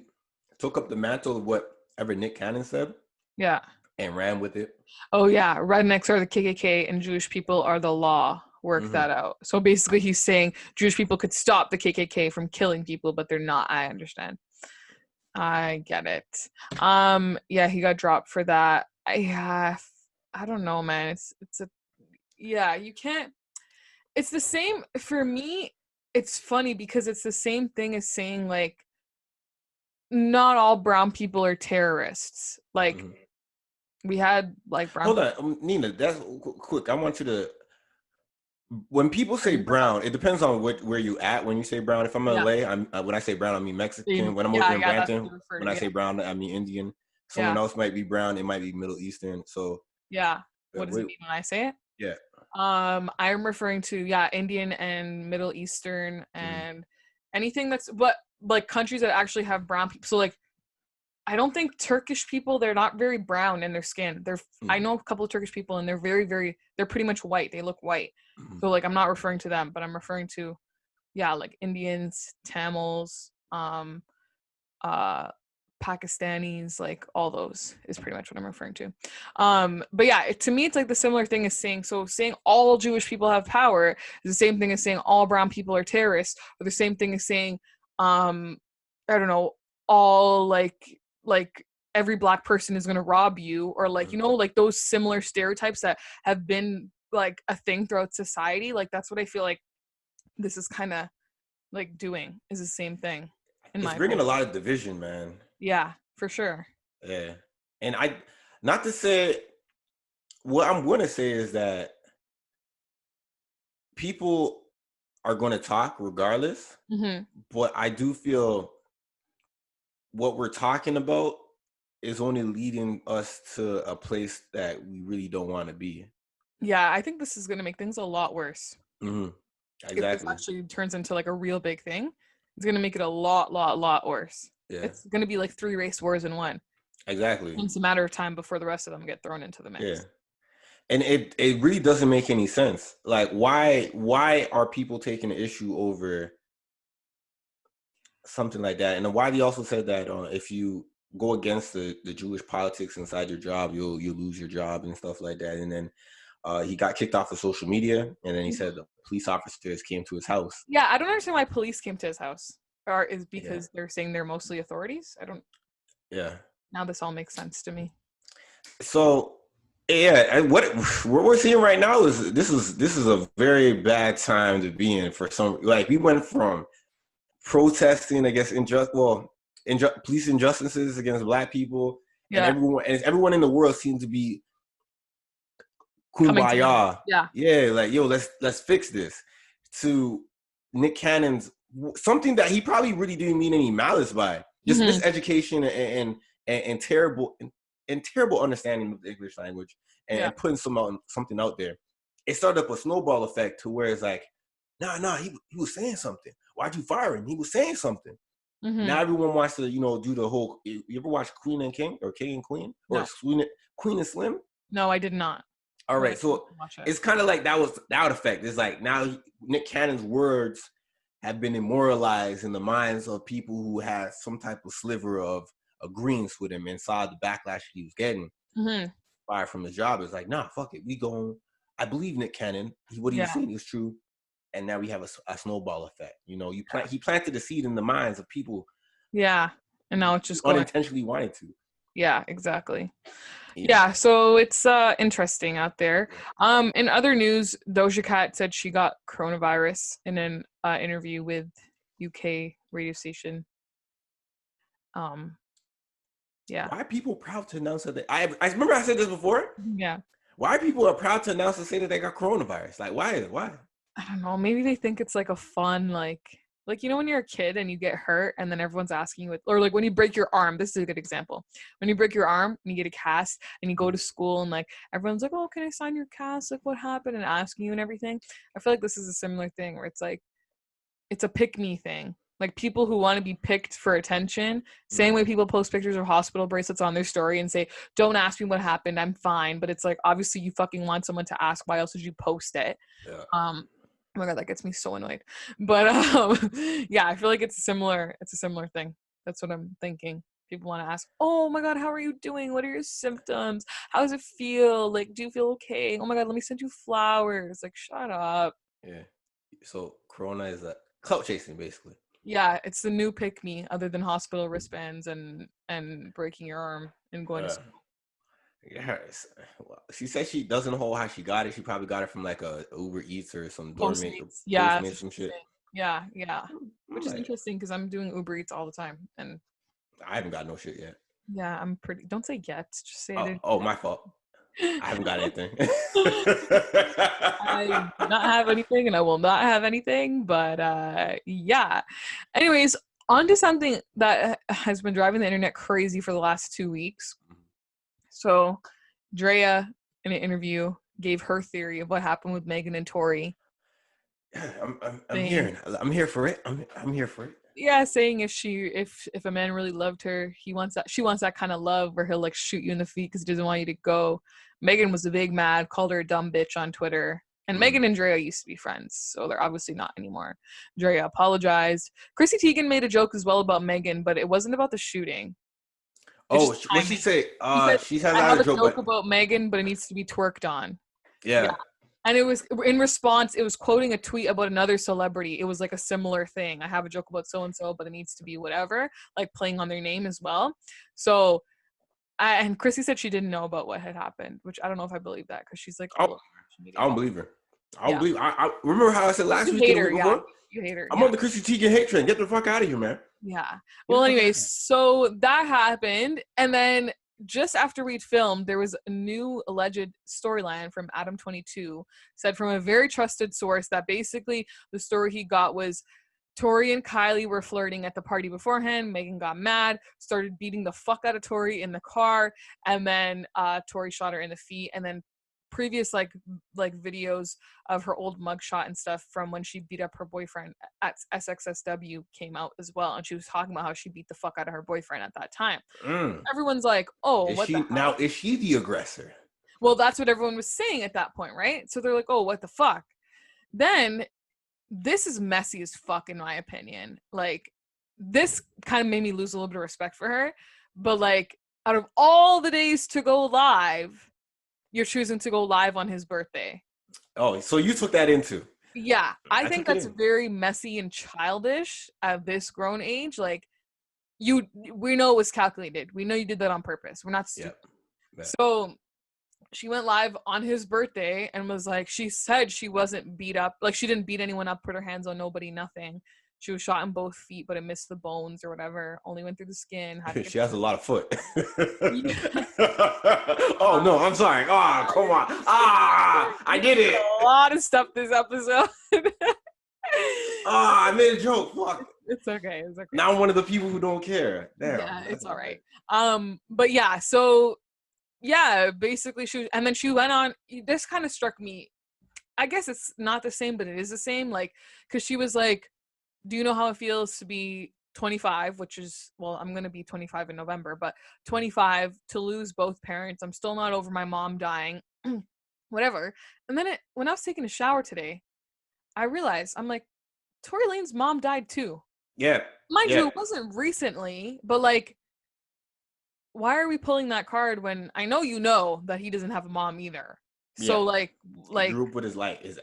[SPEAKER 1] took up the mantle of whatever Nick Cannon said.
[SPEAKER 2] Yeah.
[SPEAKER 1] And ran with it. Oh
[SPEAKER 2] yeah, rednecks are the KKK and Jewish people are the law. Work that out. So basically he's saying Jewish people could stop the KKK from killing people, but they're not. I understand. I get it. Yeah, he got dropped for that. I don't know, man. You can't. It's the same for me. It's funny because it's the same thing as saying like not all brown people are terrorists. Like we had like brown.
[SPEAKER 1] Hold on, Nina. That's quick. I want you to. When people say brown, it depends on where you at. When you say brown, if I'm in LA, when I say brown, I mean Mexican. When I'm over in Brampton, when I say brown, I mean Indian. Someone else might be brown. It might be Middle Eastern. So
[SPEAKER 2] what does it mean when I say it?
[SPEAKER 1] Yeah.
[SPEAKER 2] I'm referring to Indian and Middle Eastern and anything that's like countries that actually have brown people. So like I don't think Turkish people, they're not very brown in their skin. I know a couple of Turkish people and they're very, very, they're pretty much white. They look white. So like, I'm not referring to them, but I'm referring to, like Indians, Tamils, Pakistanis, like all those is pretty much what I'm referring to. But to me, it's like the similar thing as saying all Jewish people have power is the same thing as saying all brown people are terrorists, or the same thing as saying, I don't know, all like every black person is going to rob you, or like, you know, like those similar stereotypes that have been like a thing throughout society. Like that's what I feel like this is kind of like doing, is the same thing in
[SPEAKER 1] It's
[SPEAKER 2] my
[SPEAKER 1] bringing
[SPEAKER 2] opinion.
[SPEAKER 1] a lot of division, man.
[SPEAKER 2] Yeah, for sure.
[SPEAKER 1] Yeah. And not to say, what I'm going to say is that people are going to talk regardless,
[SPEAKER 2] Mm-hmm.
[SPEAKER 1] but I do feel what we're talking about is only leading us to a place that we really don't want to be.
[SPEAKER 2] Yeah, I think this is going to make things a lot worse.
[SPEAKER 1] Mm-hmm.
[SPEAKER 2] If this
[SPEAKER 1] Exactly.
[SPEAKER 2] actually turns into like a real big thing, it's going to make it a lot worse.
[SPEAKER 1] Yeah.
[SPEAKER 2] It's going to be like 3 race wars in one.
[SPEAKER 1] Exactly.
[SPEAKER 2] It's a matter of time before the rest of them get thrown into the mix.
[SPEAKER 1] Yeah. And it really doesn't make any sense. Like, why are people taking an issue over something like that? And then Wiley also said that if you go against the Jewish politics inside your job, you'll lose your job and stuff like that. And then he got kicked off of social media, and then he said the police officers came to his house.
[SPEAKER 2] Yeah, I don't understand why police came to his house. Or is because
[SPEAKER 1] Yeah.
[SPEAKER 2] they're saying they're mostly authorities? I don't.
[SPEAKER 1] Yeah.
[SPEAKER 2] Now this all makes sense to me.
[SPEAKER 1] So yeah, what we're seeing right now is this is a very bad time to be in for some. Like, we went from protesting against police injustices against black people,
[SPEAKER 2] Yeah.
[SPEAKER 1] and everyone in the world seems to be
[SPEAKER 2] Coming together.
[SPEAKER 1] kumbaya.
[SPEAKER 2] Yeah.
[SPEAKER 1] Like, yo, let's fix this. To Nick Cannon's, something that he probably really didn't mean any malice by, just miseducation and terrible understanding of the English language, and putting something out there. It started up a snowball effect to where it's like, nah, he was saying something. Why'd you fire him? He was saying something. Now everyone wants to, do the whole. You ever watch Queen and King, or King and Queen, or Queen and Slim?
[SPEAKER 2] No, I did not.
[SPEAKER 1] All right, so it's kind of like that effect. It's like now Nick Cannon's words have been immortalized in the minds of people who had some type of sliver of agreements with him and saw the backlash he was getting fired from his job. It's like, nah, fuck it, we going. I believe Nick Cannon. What he was saying is true, and now we have a snowball effect. He planted the seed in the minds of people.
[SPEAKER 2] Yeah, and now it's just
[SPEAKER 1] unintentionally wanted to.
[SPEAKER 2] Yeah, exactly. Yeah, so it's interesting out there. In other news, Doja Cat said she got coronavirus in an interview with UK radio station. Yeah.
[SPEAKER 1] Why are people proud to announce that I remember I said this before?
[SPEAKER 2] Yeah.
[SPEAKER 1] Why people are proud to announce and say that they got coronavirus? Like, why?
[SPEAKER 2] I don't know. Maybe they think it's like a fun, like when you're a kid and you get hurt and then everyone's asking you, or like when you break your arm. This is a good example. When you break your arm and you get a cast and you go to school and like everyone's like, oh, can I sign your cast? Like, what happened? And asking you and everything. I feel like this is a similar thing where it's like, it's a pick me thing. Like, people who want to be picked for attention, same way people post pictures of hospital bracelets on their story and say, don't ask me what happened, I'm fine. But it's like, obviously you fucking want someone to ask, why else would you post it?
[SPEAKER 1] Yeah.
[SPEAKER 2] Oh my god, that gets me so annoyed. But yeah, I feel like it's a similar thing. That's what I'm thinking. People want to ask, oh my god, how are you doing? What are your symptoms? How does it feel? Like, do you feel okay? Oh my god, let me send you flowers. Like, shut up.
[SPEAKER 1] Yeah. So corona is a clout chasing, basically.
[SPEAKER 2] Yeah, it's the new pick me, other than hospital wristbands and breaking your arm and going to school.
[SPEAKER 1] Yeah, she said she doesn't know how she got it. She probably got it from like a Uber Eats or some Postmates.
[SPEAKER 2] Yeah,
[SPEAKER 1] Postmates, some shit.
[SPEAKER 2] Yeah. Which is interesting because I'm doing Uber Eats all the time, and
[SPEAKER 1] I haven't got no shit yet.
[SPEAKER 2] Yeah, I'm pretty. Don't say yet. Just say it.
[SPEAKER 1] Oh, my fault. I haven't got anything.
[SPEAKER 2] I do not have anything, and I will not have anything. But yeah. Anyways, on to something that has been driving the internet crazy for the last 2 weeks. So, Drea, in an interview, gave her theory of what happened with Megan and Tory.
[SPEAKER 1] I'm here for it. I'm here for it.
[SPEAKER 2] Yeah, saying if a man really loved her, she wants that kind of love where he'll like shoot you in the feet because he doesn't want you to go. Megan was a big mad, called her a dumb bitch on Twitter. And Megan and Drea used to be friends, so they're obviously not anymore. Drea apologized. Chrissy Teigen made a joke as well about Megan, but it wasn't about the shooting.
[SPEAKER 1] What she say? She has
[SPEAKER 2] I have a joke about Megan, but it needs to be twerked on.
[SPEAKER 1] Yeah.
[SPEAKER 2] And it was in response, it was quoting a tweet about another celebrity. It was like a similar thing. I have a joke about so-and-so, but it needs to be whatever, like playing on their name as well. So And Chrissy said she didn't know about what had happened, which I don't know if I believe that because she's like all over social media.
[SPEAKER 1] I don't believe her. I don't believe. I remember how I said last week and the week before.
[SPEAKER 2] You hate her.
[SPEAKER 1] I'm on the Chrissy Teigen hate train. Get the fuck out of here, man.
[SPEAKER 2] Yeah. Well, anyways, so that happened, and then just after we'd filmed, there was a new alleged storyline from Adam 22, said from a very trusted source that basically the story he got was Tori and Kylie were flirting at the party beforehand. Megan got mad, started beating the fuck out of Tori in the car, and then Tori shot her in the feet. And then previous like videos of her old mugshot and stuff from when she beat up her boyfriend at SXSW came out as well, and she was talking about how she beat the fuck out of her boyfriend at that time. Everyone's like, "Oh,
[SPEAKER 1] is she the aggressor?"
[SPEAKER 2] Well, that's what everyone was saying at that point, right? So they're like, "Oh, what the fuck?" Then this is messy as fuck in my opinion. Like, this kind of made me lose a little bit of respect for her. But like, out of all the days to go live, you're choosing to go live on his birthday.
[SPEAKER 1] Oh, so you took that into?
[SPEAKER 2] Yeah, I think that's very messy and childish at this grown age. Like, we know it was calculated. We know you did that on purpose. We're not stupid. Yep. So she went live on his birthday and was like, she said she wasn't beat up. Like, she didn't beat anyone up, put her hands on nobody, nothing. She was shot in both feet, but it missed the bones or whatever. Only went through the skin.
[SPEAKER 1] She has a lot of foot. Oh, no, I'm sorry. Oh, come on. I did it.
[SPEAKER 2] A lot of stuff this episode.
[SPEAKER 1] I made a joke. Fuck.
[SPEAKER 2] It's okay.
[SPEAKER 1] Now I'm one of the people who don't care. Damn.
[SPEAKER 2] Yeah, it's all right. But yeah, so yeah, basically and then she went on, this kind of struck me. I guess it's not the same, but it is the same. Like, because she was like, do you know how it feels to be 25, which is, well, I'm going to be 25 in November, but 25, to lose both parents. I'm still not over my mom dying, whatever. And then when I was taking a shower today, I realized, I'm like, Tory Lane's mom died too.
[SPEAKER 1] Yeah.
[SPEAKER 2] Mind you, it wasn't recently, but like, why are we pulling that card when I know you know that he doesn't have a mom either? So like
[SPEAKER 1] he grew up with his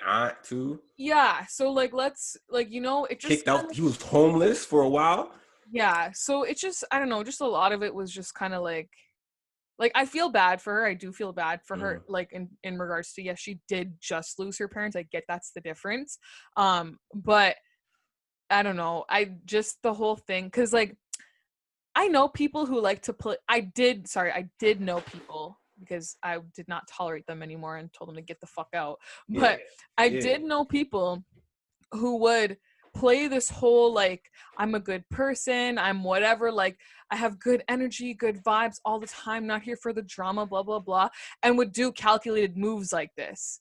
[SPEAKER 1] aunt too.
[SPEAKER 2] Yeah. So like, let's like, you know, it just
[SPEAKER 1] kicked out. He was homeless for a while.
[SPEAKER 2] Yeah. So it's just, I don't know, just a lot of it was just kind of like I feel bad for her. I do feel bad for her, like in regards to, yes, she did just lose her parents. I get that's the difference. But I don't know. I just, the whole thing, because like, I know people who like to play. I did know people, because I did not tolerate them anymore and told them to get the fuck out. But I did know people who would play this whole, like, I'm a good person, I'm whatever, like, I have good energy, good vibes all the time, not here for the drama, blah, blah, blah, and would do calculated moves like this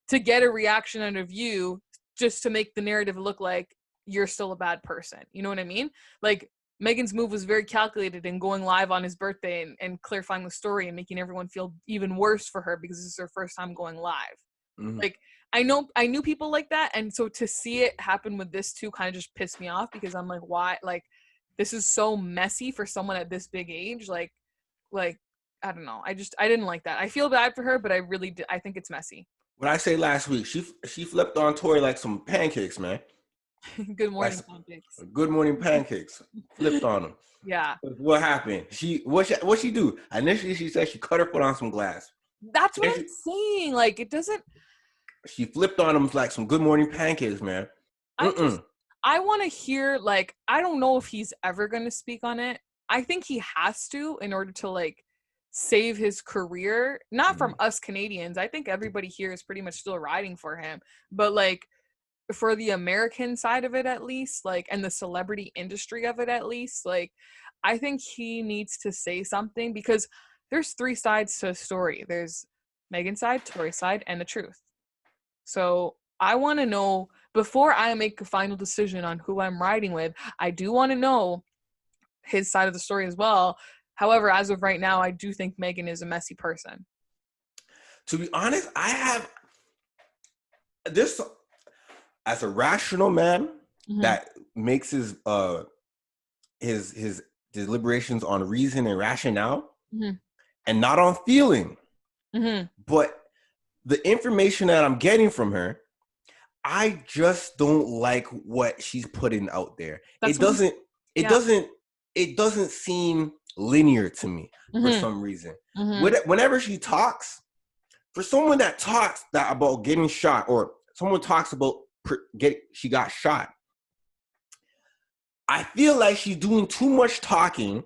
[SPEAKER 2] to get a reaction out of you, just to make the narrative look like you're still a bad person. You know what I mean? Like, Megan's move was very calculated in going live on his birthday and clarifying the story and making everyone feel even worse for her because this is her first time going live. Like, I knew people like that, and so to see it happen with this too kind of just pissed me off, because I'm like, why? Like, this is so messy for someone at this big age. Like I don't know. I didn't like that. I feel bad for her, but I think it's messy.
[SPEAKER 1] What I say last week, she flipped on Tori like some pancakes, man.
[SPEAKER 2] Good morning pancakes.
[SPEAKER 1] Good morning pancakes. Flipped on them.
[SPEAKER 2] Yeah.
[SPEAKER 1] What happened? What she do? Initially, she said she cut her foot on some glass.
[SPEAKER 2] That's what I'm saying. Like, it doesn't.
[SPEAKER 1] She flipped on them like some good morning pancakes, man.
[SPEAKER 2] I want to hear, like, I don't know if he's ever going to speak on it. I think he has to in order to, like, save his career. Not from us Canadians. I think everybody here is pretty much still riding for him. But, like, for the American side of it at least, like, and the celebrity industry of it at least, like, I think he needs to say something, because there's 3 sides to a story. There's Megan's side, Tori's side, and the truth. So I want to know, before I make a final decision on who I'm riding with, I do want to know his side of the story as well. However, as of right now, I do think Megan is a messy person.
[SPEAKER 1] To be honest, I have this as a rational man that makes his deliberations on reason and rationale and not on feeling. But the information that I'm getting from her, I just don't like what she's putting out there. It doesn't seem linear to me for some reason. Whenever she talks, for someone that talks that about getting shot, or someone talks about she got shot, I feel like she's doing too much talking,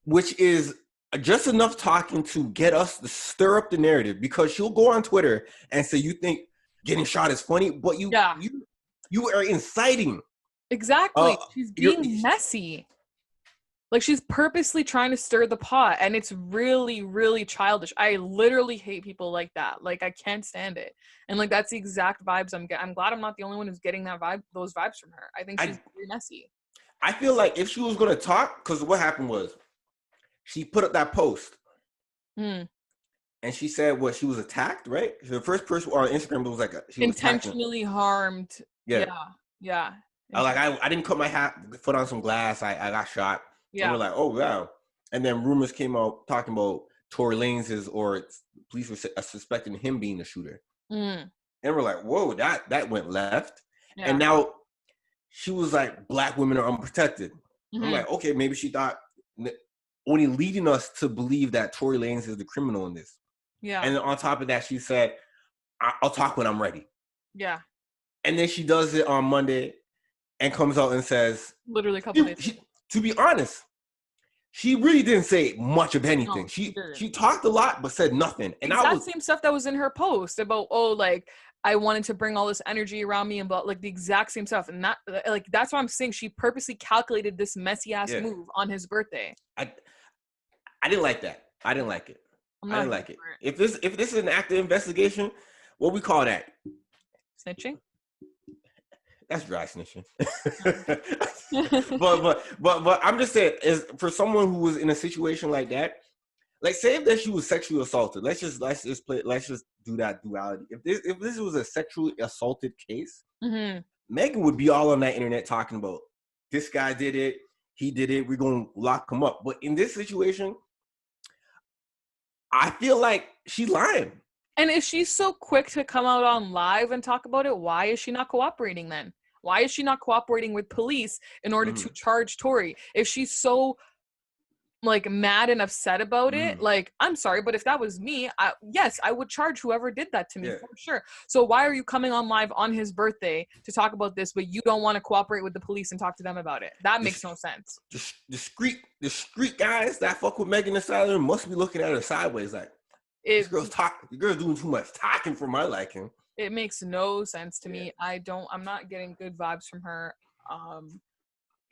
[SPEAKER 1] which is just enough talking to get us to stir up the narrative, because she'll go on Twitter and say, you think getting shot is funny, but you are inciting.
[SPEAKER 2] Exactly. She's being messy. Like, she's purposely trying to stir the pot, and it's really, really childish. I literally hate people like that. Like, I can't stand it. And like, that's the exact vibes I'm getting. I'm glad I'm not the only one who's getting those vibes from her. I think she's very messy.
[SPEAKER 1] I feel like if she was gonna talk, because what happened was she put up that post and she said she was attacked, right? The first person on Instagram was like she was
[SPEAKER 2] intentionally harmed. Yeah.
[SPEAKER 1] I didn't cut my foot on some glass. I got shot. Yeah. And we're like, oh wow. And then rumors came out talking about Tory Lanez or police were suspecting him being the shooter. And we're like, whoa, that went left. Yeah. And now she was like, black women are unprotected. I'm like, okay, maybe she thought only leading us to believe that Tory Lanez is the criminal in this. Yeah. And on top of that, she said, I'll talk when I'm ready. Yeah. And then she does it on Monday and comes out and says,
[SPEAKER 2] literally a couple days.
[SPEAKER 1] To be honest, she really didn't say much of anything. No, she talked a lot, but said nothing. And
[SPEAKER 2] that same stuff that was in her post about, like, I wanted to bring all this energy around me, and about like the exact same stuff. And that, like, that's why I'm saying she purposely calculated this messy ass move on his birthday.
[SPEAKER 1] I didn't like that. I didn't like it. I didn't like it. If this is an active investigation, what we call that?
[SPEAKER 2] Snitching?
[SPEAKER 1] That's dry snitching. but I'm just saying, is for someone who was in a situation like that, like say that she was sexually assaulted. Let's just do that duality. If this was a sexually assaulted case, Megan would be all on that internet talking about this guy did it, he did it, we're gonna lock him up. But in this situation, I feel like she's lying.
[SPEAKER 2] And if she's so quick to come out on live and talk about it, why is she not cooperating then? Why is she not cooperating with police in order to charge Tory? If she's so like mad and upset about it, like, I'm sorry, but if that was me, yes, I would charge whoever did that to me for sure. So why are you coming on live on his birthday to talk about this, but you don't want to cooperate with the police and talk to them about it? That makes no sense.
[SPEAKER 1] The street guys that fuck with Megan Thee Stallion must be looking at her sideways like, this girl's doing too much talking for my liking.
[SPEAKER 2] It makes no sense to me. I'm not getting good vibes from her. I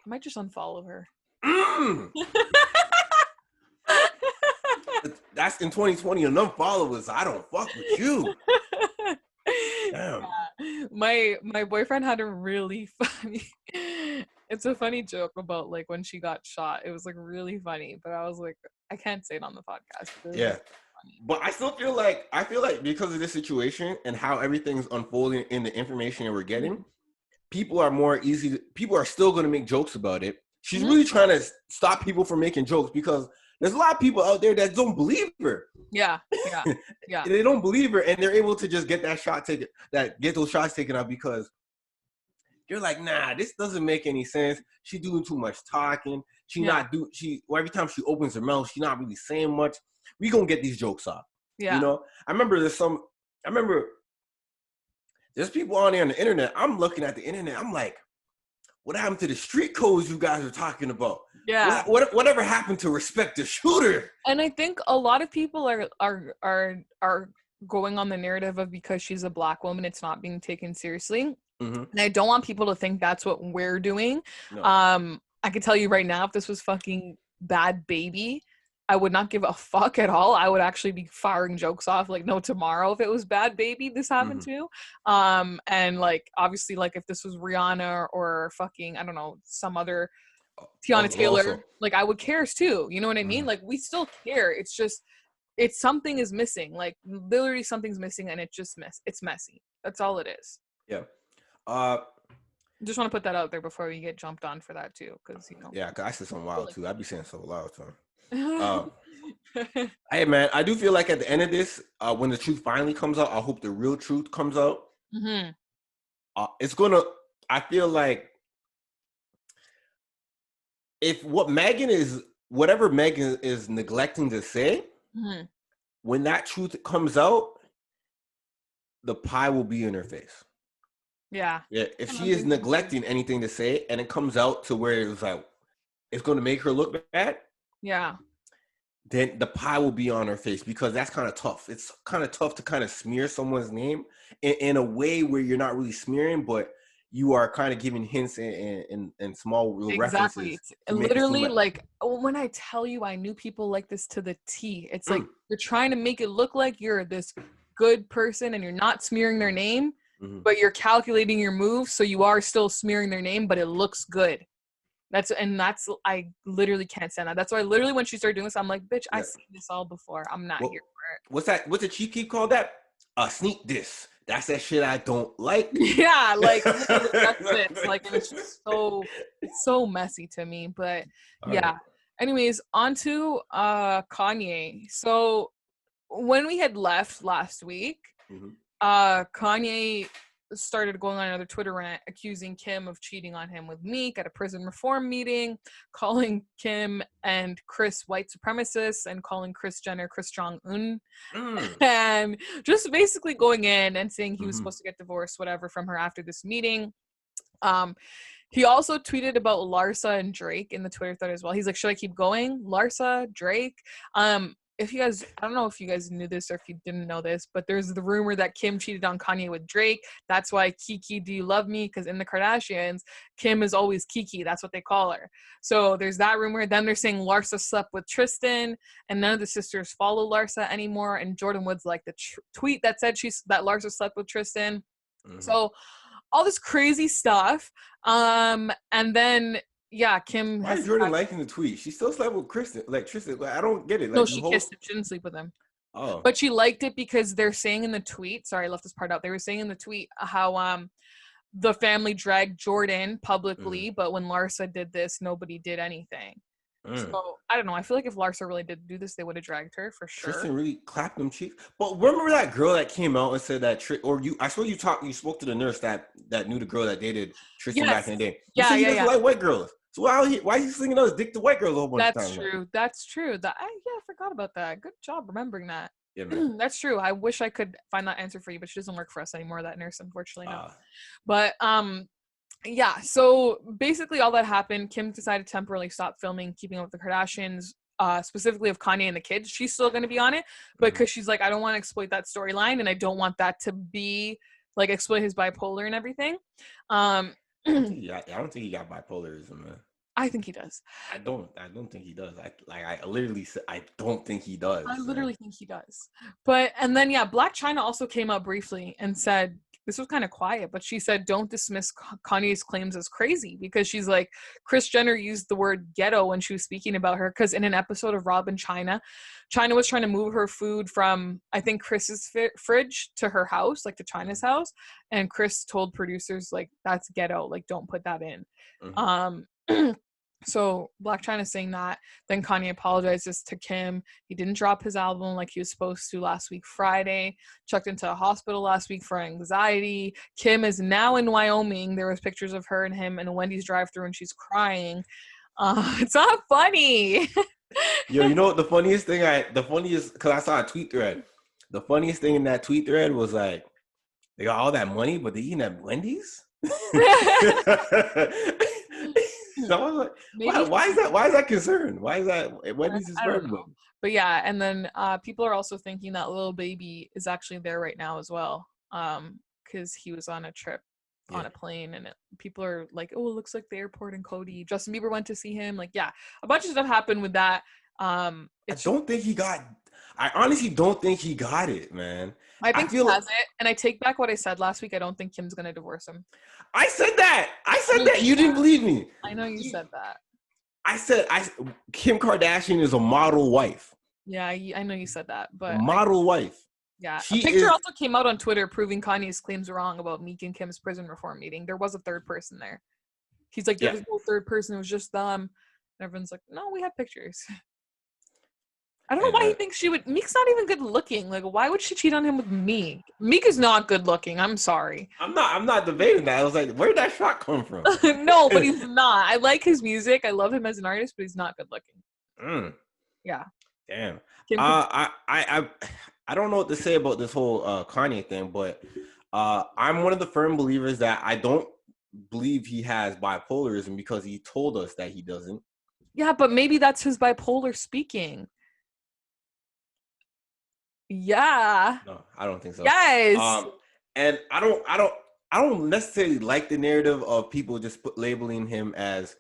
[SPEAKER 2] might just unfollow her.
[SPEAKER 1] That's in 2020 enough followers. I don't fuck with you. Damn.
[SPEAKER 2] Yeah. My boyfriend had a really funny, it's a funny joke about like when she got shot. It was like really funny, but I was like, I can't say it on the podcast.
[SPEAKER 1] Yeah. But I feel like because of this situation and how everything's unfolding in the information that we're getting, people are still going to make jokes about it. She's really trying to stop people from making jokes because there's a lot of people out there that don't believe her. Yeah. They don't believe her, and they're able to just get get those shots taken out because you're like, nah, this doesn't make any sense. She's doing too much talking. Every time she opens her mouth, she's not really saying much. We gonna get these jokes off. Yeah. You know, I remember there's people on there on the internet. I'm looking at the internet. I'm like, what happened to the street codes you guys are talking about? Yeah. Whatever happened to respect the shooter?
[SPEAKER 2] And I think a lot of people are going on the narrative of because she's a black woman, it's not being taken seriously. And I don't want people to think that's what we're doing. No. I could tell you right now, if this was fucking Bad Baby, I would not give a fuck at all. I would actually be firing jokes off like no tomorrow if it was Bad Baby this happened to. And like obviously like if this was Rihanna or fucking, I don't know, some other Tiana Taylor, also, like I would care too. You know what I mean? Like we still care. It's just something is missing. Like literally something's missing and it's messy. That's all it is.
[SPEAKER 1] Yeah.
[SPEAKER 2] Just want to put that out there before we get jumped on for that too, because you know.
[SPEAKER 1] Yeah, cause I say something wild too. I be saying so loud too. Hey man, I do feel like at the end of this, when the truth finally comes out, I hope the real truth comes out. I feel like if what Megan is whatever Megan is neglecting to say, when that truth comes out, the pie will be in her face.
[SPEAKER 2] Yeah.
[SPEAKER 1] Yeah. If she is neglecting anything to say and it comes out to where it's like, it's going to make her look bad.
[SPEAKER 2] Yeah.
[SPEAKER 1] Then the pie will be on her face, because that's kind of tough. It's kind of tough to kind of smear someone's name in a way where you're not really smearing, but you are kind of giving hints and small references.
[SPEAKER 2] Exactly. Literally, like, when I tell you I knew people like this to the T, it's like you're trying to make it look like you're this good person and you're not smearing their name, but you're calculating your moves, so you are still smearing their name, but it looks good. I literally can't stand that. That's why literally when she started doing this, I'm like, bitch, I've seen this all before. I'm not here for it.
[SPEAKER 1] What's that? What's the cheat keep called that? Sneak diss. That's that shit I don't like.
[SPEAKER 2] Yeah, like that's it. Like, and it's just so messy to me. But yeah. Right. Anyways, on to Kanye. So when we had left last week, Kanye started going on another Twitter rant accusing Kim of cheating on him with Meek at a prison reform meeting, calling Kim and Chris white supremacists, and calling Kris Jenner Chris Jong-un, and just basically going in and saying he was supposed to get divorced, whatever, from her after this meeting. He also tweeted about Larsa and Drake in the Twitter thread as well. He's like, should I keep going? Larsa, Drake. If you guys, I don't know if you guys knew this or if you didn't know this, but there's the rumor that Kim cheated on Kanye with Drake. That's why Kiki, do you love me? Because in the Kardashians, Kim is always Kiki. That's what they call her. So there's that rumor. Then they're saying Larsa slept with Tristan, and none of the sisters follow Larsa anymore. And Jordan Woods liked the tweet that said that Larsa slept with Tristan. So all this crazy stuff. And then Kim.
[SPEAKER 1] Why is Jordan liking the tweet? She still slept with Tristan. Like, I don't get it. Like,
[SPEAKER 2] no, she kissed him. She didn't sleep with him. Oh. But she liked it because they're saying in the tweet. Sorry, I left this part out. They were saying in the tweet how the family dragged Jordan publicly, but when Larsa did this, nobody did anything. So I don't know. I feel like if Larsa really did do this, they would have dragged her for sure.
[SPEAKER 1] Tristan really clapped them cheeks. But remember that girl that came out and said that, I swear you spoke to the nurse that knew the girl that dated Tristan back in the day. You said he doesn't like white girls. So why are you slinging those dick to white girls a whole bunch of times?
[SPEAKER 2] That's true. I forgot about that. Good job remembering that.
[SPEAKER 1] Yeah, man.
[SPEAKER 2] That's true. I wish I could find that answer for you, but she doesn't work for us anymore, that nurse, unfortunately. No. But so basically all that happened. Kim decided to temporarily stop filming Keeping Up with the Kardashians, specifically of Kanye and the kids. She's still going to be on it, but because she's like, I don't want to exploit that storyline, and I don't want that to be like exploit his bipolar and everything.
[SPEAKER 1] I don't think he got bipolarism, man.
[SPEAKER 2] I think he does.
[SPEAKER 1] I don't think he does. I literally said I don't think he does.
[SPEAKER 2] I literally think he does. But and then Blac Chyna also came out briefly and said, this was kind of quiet, but she said, don't dismiss Kanye's claims as crazy, because she's like, Kris Jenner used the word ghetto when she was speaking about her, because in an episode of Rob and Chyna was trying to move her food from, I think, Chris's fridge to her house, like to Chyna's house, and Kris told producers, like, that's ghetto, like, don't put that in. So Blac Chyna saying that. Then Kanye apologizes to Kim. He didn't drop his album like he was supposed to last week Friday. Checked into a hospital last week for anxiety. Kim is now in Wyoming. There was pictures of her and him in a Wendy's drive-thru, and she's crying. It's not funny.
[SPEAKER 1] Yo, you know what the funniest thing? Because I saw a tweet thread. The funniest thing in that tweet thread was like, they got all that money, but they eating at Wendy's. So I was like, why is that concerned? Why is that Wendy's is for everybody?
[SPEAKER 2] But yeah, and then people are also thinking that Lil Baby is actually there right now as well, because he was on a trip on a plane, and people are like, oh, it looks like the airport in Cody. Justin Bieber went to see him. Like, a bunch of stuff happened with that. I honestly don't think he got it, man. I think he has it, and I take back what I said last week. I don't think Kim's gonna divorce him.
[SPEAKER 1] I said that. You didn't believe me.
[SPEAKER 2] I know you said that.
[SPEAKER 1] I said Kim Kardashian is a model wife.
[SPEAKER 2] Yeah, I know you said that, but
[SPEAKER 1] model wife.
[SPEAKER 2] Yeah, a picture also came out on Twitter proving Kanye's claims wrong about Meek and Kim's prison reform meeting. There was a third person there. He's like, there was no third person. It was just them. And everyone's like, no, we have pictures. I don't know why he thinks she would. Meek's not even good looking. Like, why would she cheat on him with Meek? Meek is not good looking. I'm sorry.
[SPEAKER 1] I'm not debating that. I was like, where'd that shot come from?
[SPEAKER 2] No, but he's not. I like his music. I love him as an artist, but he's not good looking.
[SPEAKER 1] Mm,
[SPEAKER 2] Yeah.
[SPEAKER 1] damn.
[SPEAKER 2] Kim could.
[SPEAKER 1] I don't know what to say about this whole Kanye thing, but I'm one of the firm believers that I don't believe he has bipolarism because he told us that he doesn't.
[SPEAKER 2] Yeah, but maybe that's his bipolar speaking. Yeah.
[SPEAKER 1] No, I don't think so.
[SPEAKER 2] Yes.
[SPEAKER 1] And I don't necessarily like the narrative of people just labeling him as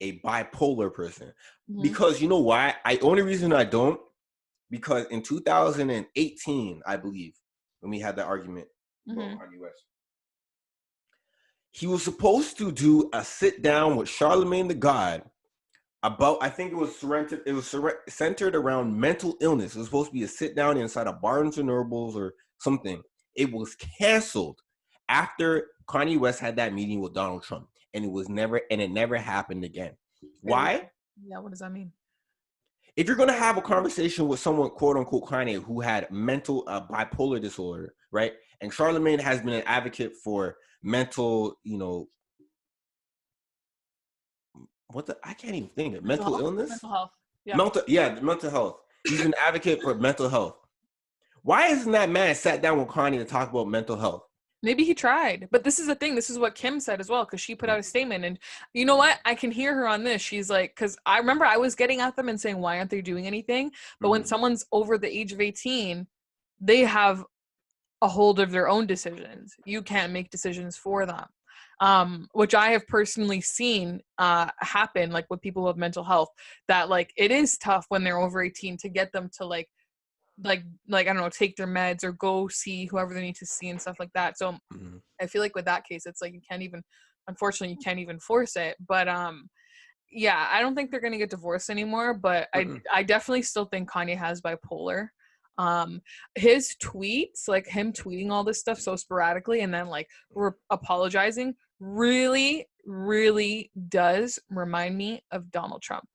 [SPEAKER 1] a bipolar person, because you know why? Only reason I don't, because in 2018, I believe, when we had that argument about Kanye West, he was supposed to do a sit down with Charlemagne the God about, I think it was centered around mental illness. It was supposed to be a sit down inside of Barnes and Nobles or something. It was canceled after Kanye West had that meeting with Donald Trump, and it never happened again. Why?
[SPEAKER 2] Yeah, what does that mean?
[SPEAKER 1] If you're going to have a conversation with someone, quote unquote, Kanye, who had mental bipolar disorder, right? And Charlemagne has been an advocate for mental, I can't even think of mental illness.
[SPEAKER 2] Mental health.
[SPEAKER 1] Yeah. Mental health. He's an advocate for mental health. Why isn't that man sat down with Kanye to talk about mental health?
[SPEAKER 2] Maybe he tried, but this is the thing. This is what Kim said as well, because she put out a statement, and you know what? I can hear her on this. She's like, because I remember I was getting at them and saying, why aren't they doing anything? But when someone's over the age of 18, they have a hold of their own decisions. You can't make decisions for them. Which I have personally seen happen, like with people with mental health, that like it is tough when they're over 18 to get them to like I don't know, take their meds or go see whoever they need to see and stuff like that. So I feel like with that case, it's like unfortunately you can't even force it. But yeah, I don't think they're gonna get divorced anymore, but I definitely still think Kanye has bipolar. His tweets, like him tweeting all this stuff so sporadically and then like apologizing, really does remind me of Donald Trump.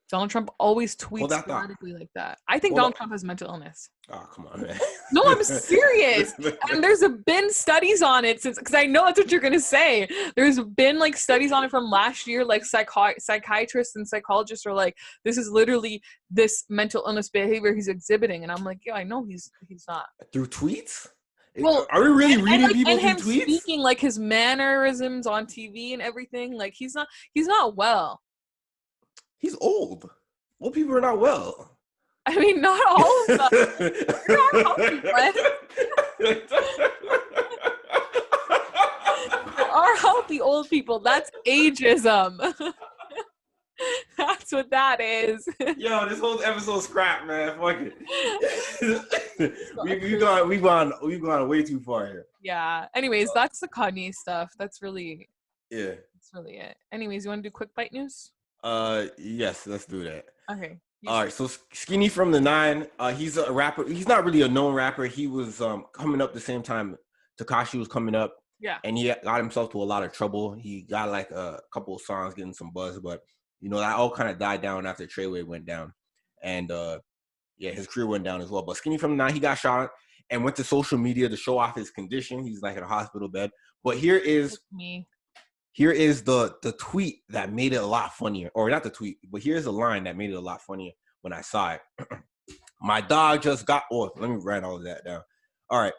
[SPEAKER 2] Donald Trump always tweets sporadically like that. I think Donald Trump has mental illness.
[SPEAKER 1] Oh, come on, man.
[SPEAKER 2] No, I'm serious. And there's been studies on it because I know that's what you're going to say. There's been like studies on it from last year, like psychiatrists and psychologists are like, this is literally this mental illness behavior he's exhibiting. And I'm like, yeah, I know he's not.
[SPEAKER 1] Through tweets?
[SPEAKER 2] Well,
[SPEAKER 1] are we really reading people through
[SPEAKER 2] him
[SPEAKER 1] tweets?
[SPEAKER 2] Speaking like his mannerisms on TV and everything, like he's not well.
[SPEAKER 1] He's old. Old people are not well.
[SPEAKER 2] I mean, not all of them. There are healthy ones. There are healthy old people. That's ageism. That's what that is.
[SPEAKER 1] Yo, this whole episode's crap, man. Fuck it. We've gone way too far here.
[SPEAKER 2] Yeah. Anyways, that's the Kanye stuff. That's really
[SPEAKER 1] it.
[SPEAKER 2] Anyways, you want to do quick bite news?
[SPEAKER 1] Yes, let's do that.
[SPEAKER 2] Okay.
[SPEAKER 1] All right, so Skinny from the 9, he's a rapper. He's not really a known rapper. He was coming up the same time Tekashi was coming up.
[SPEAKER 2] Yeah.
[SPEAKER 1] And he got himself to a lot of trouble. He got like a couple of songs getting some buzz, but that all kind of died down after Treyway went down. And his career went down as well. But Skinny from the 9, he got shot and went to social media to show off his condition. He's like in a hospital bed. But here is the tweet that made it a lot funnier. Or not the tweet, but here's a line that made it a lot funnier when I saw it. My dog just got... Oh, let me write all of that down. All right.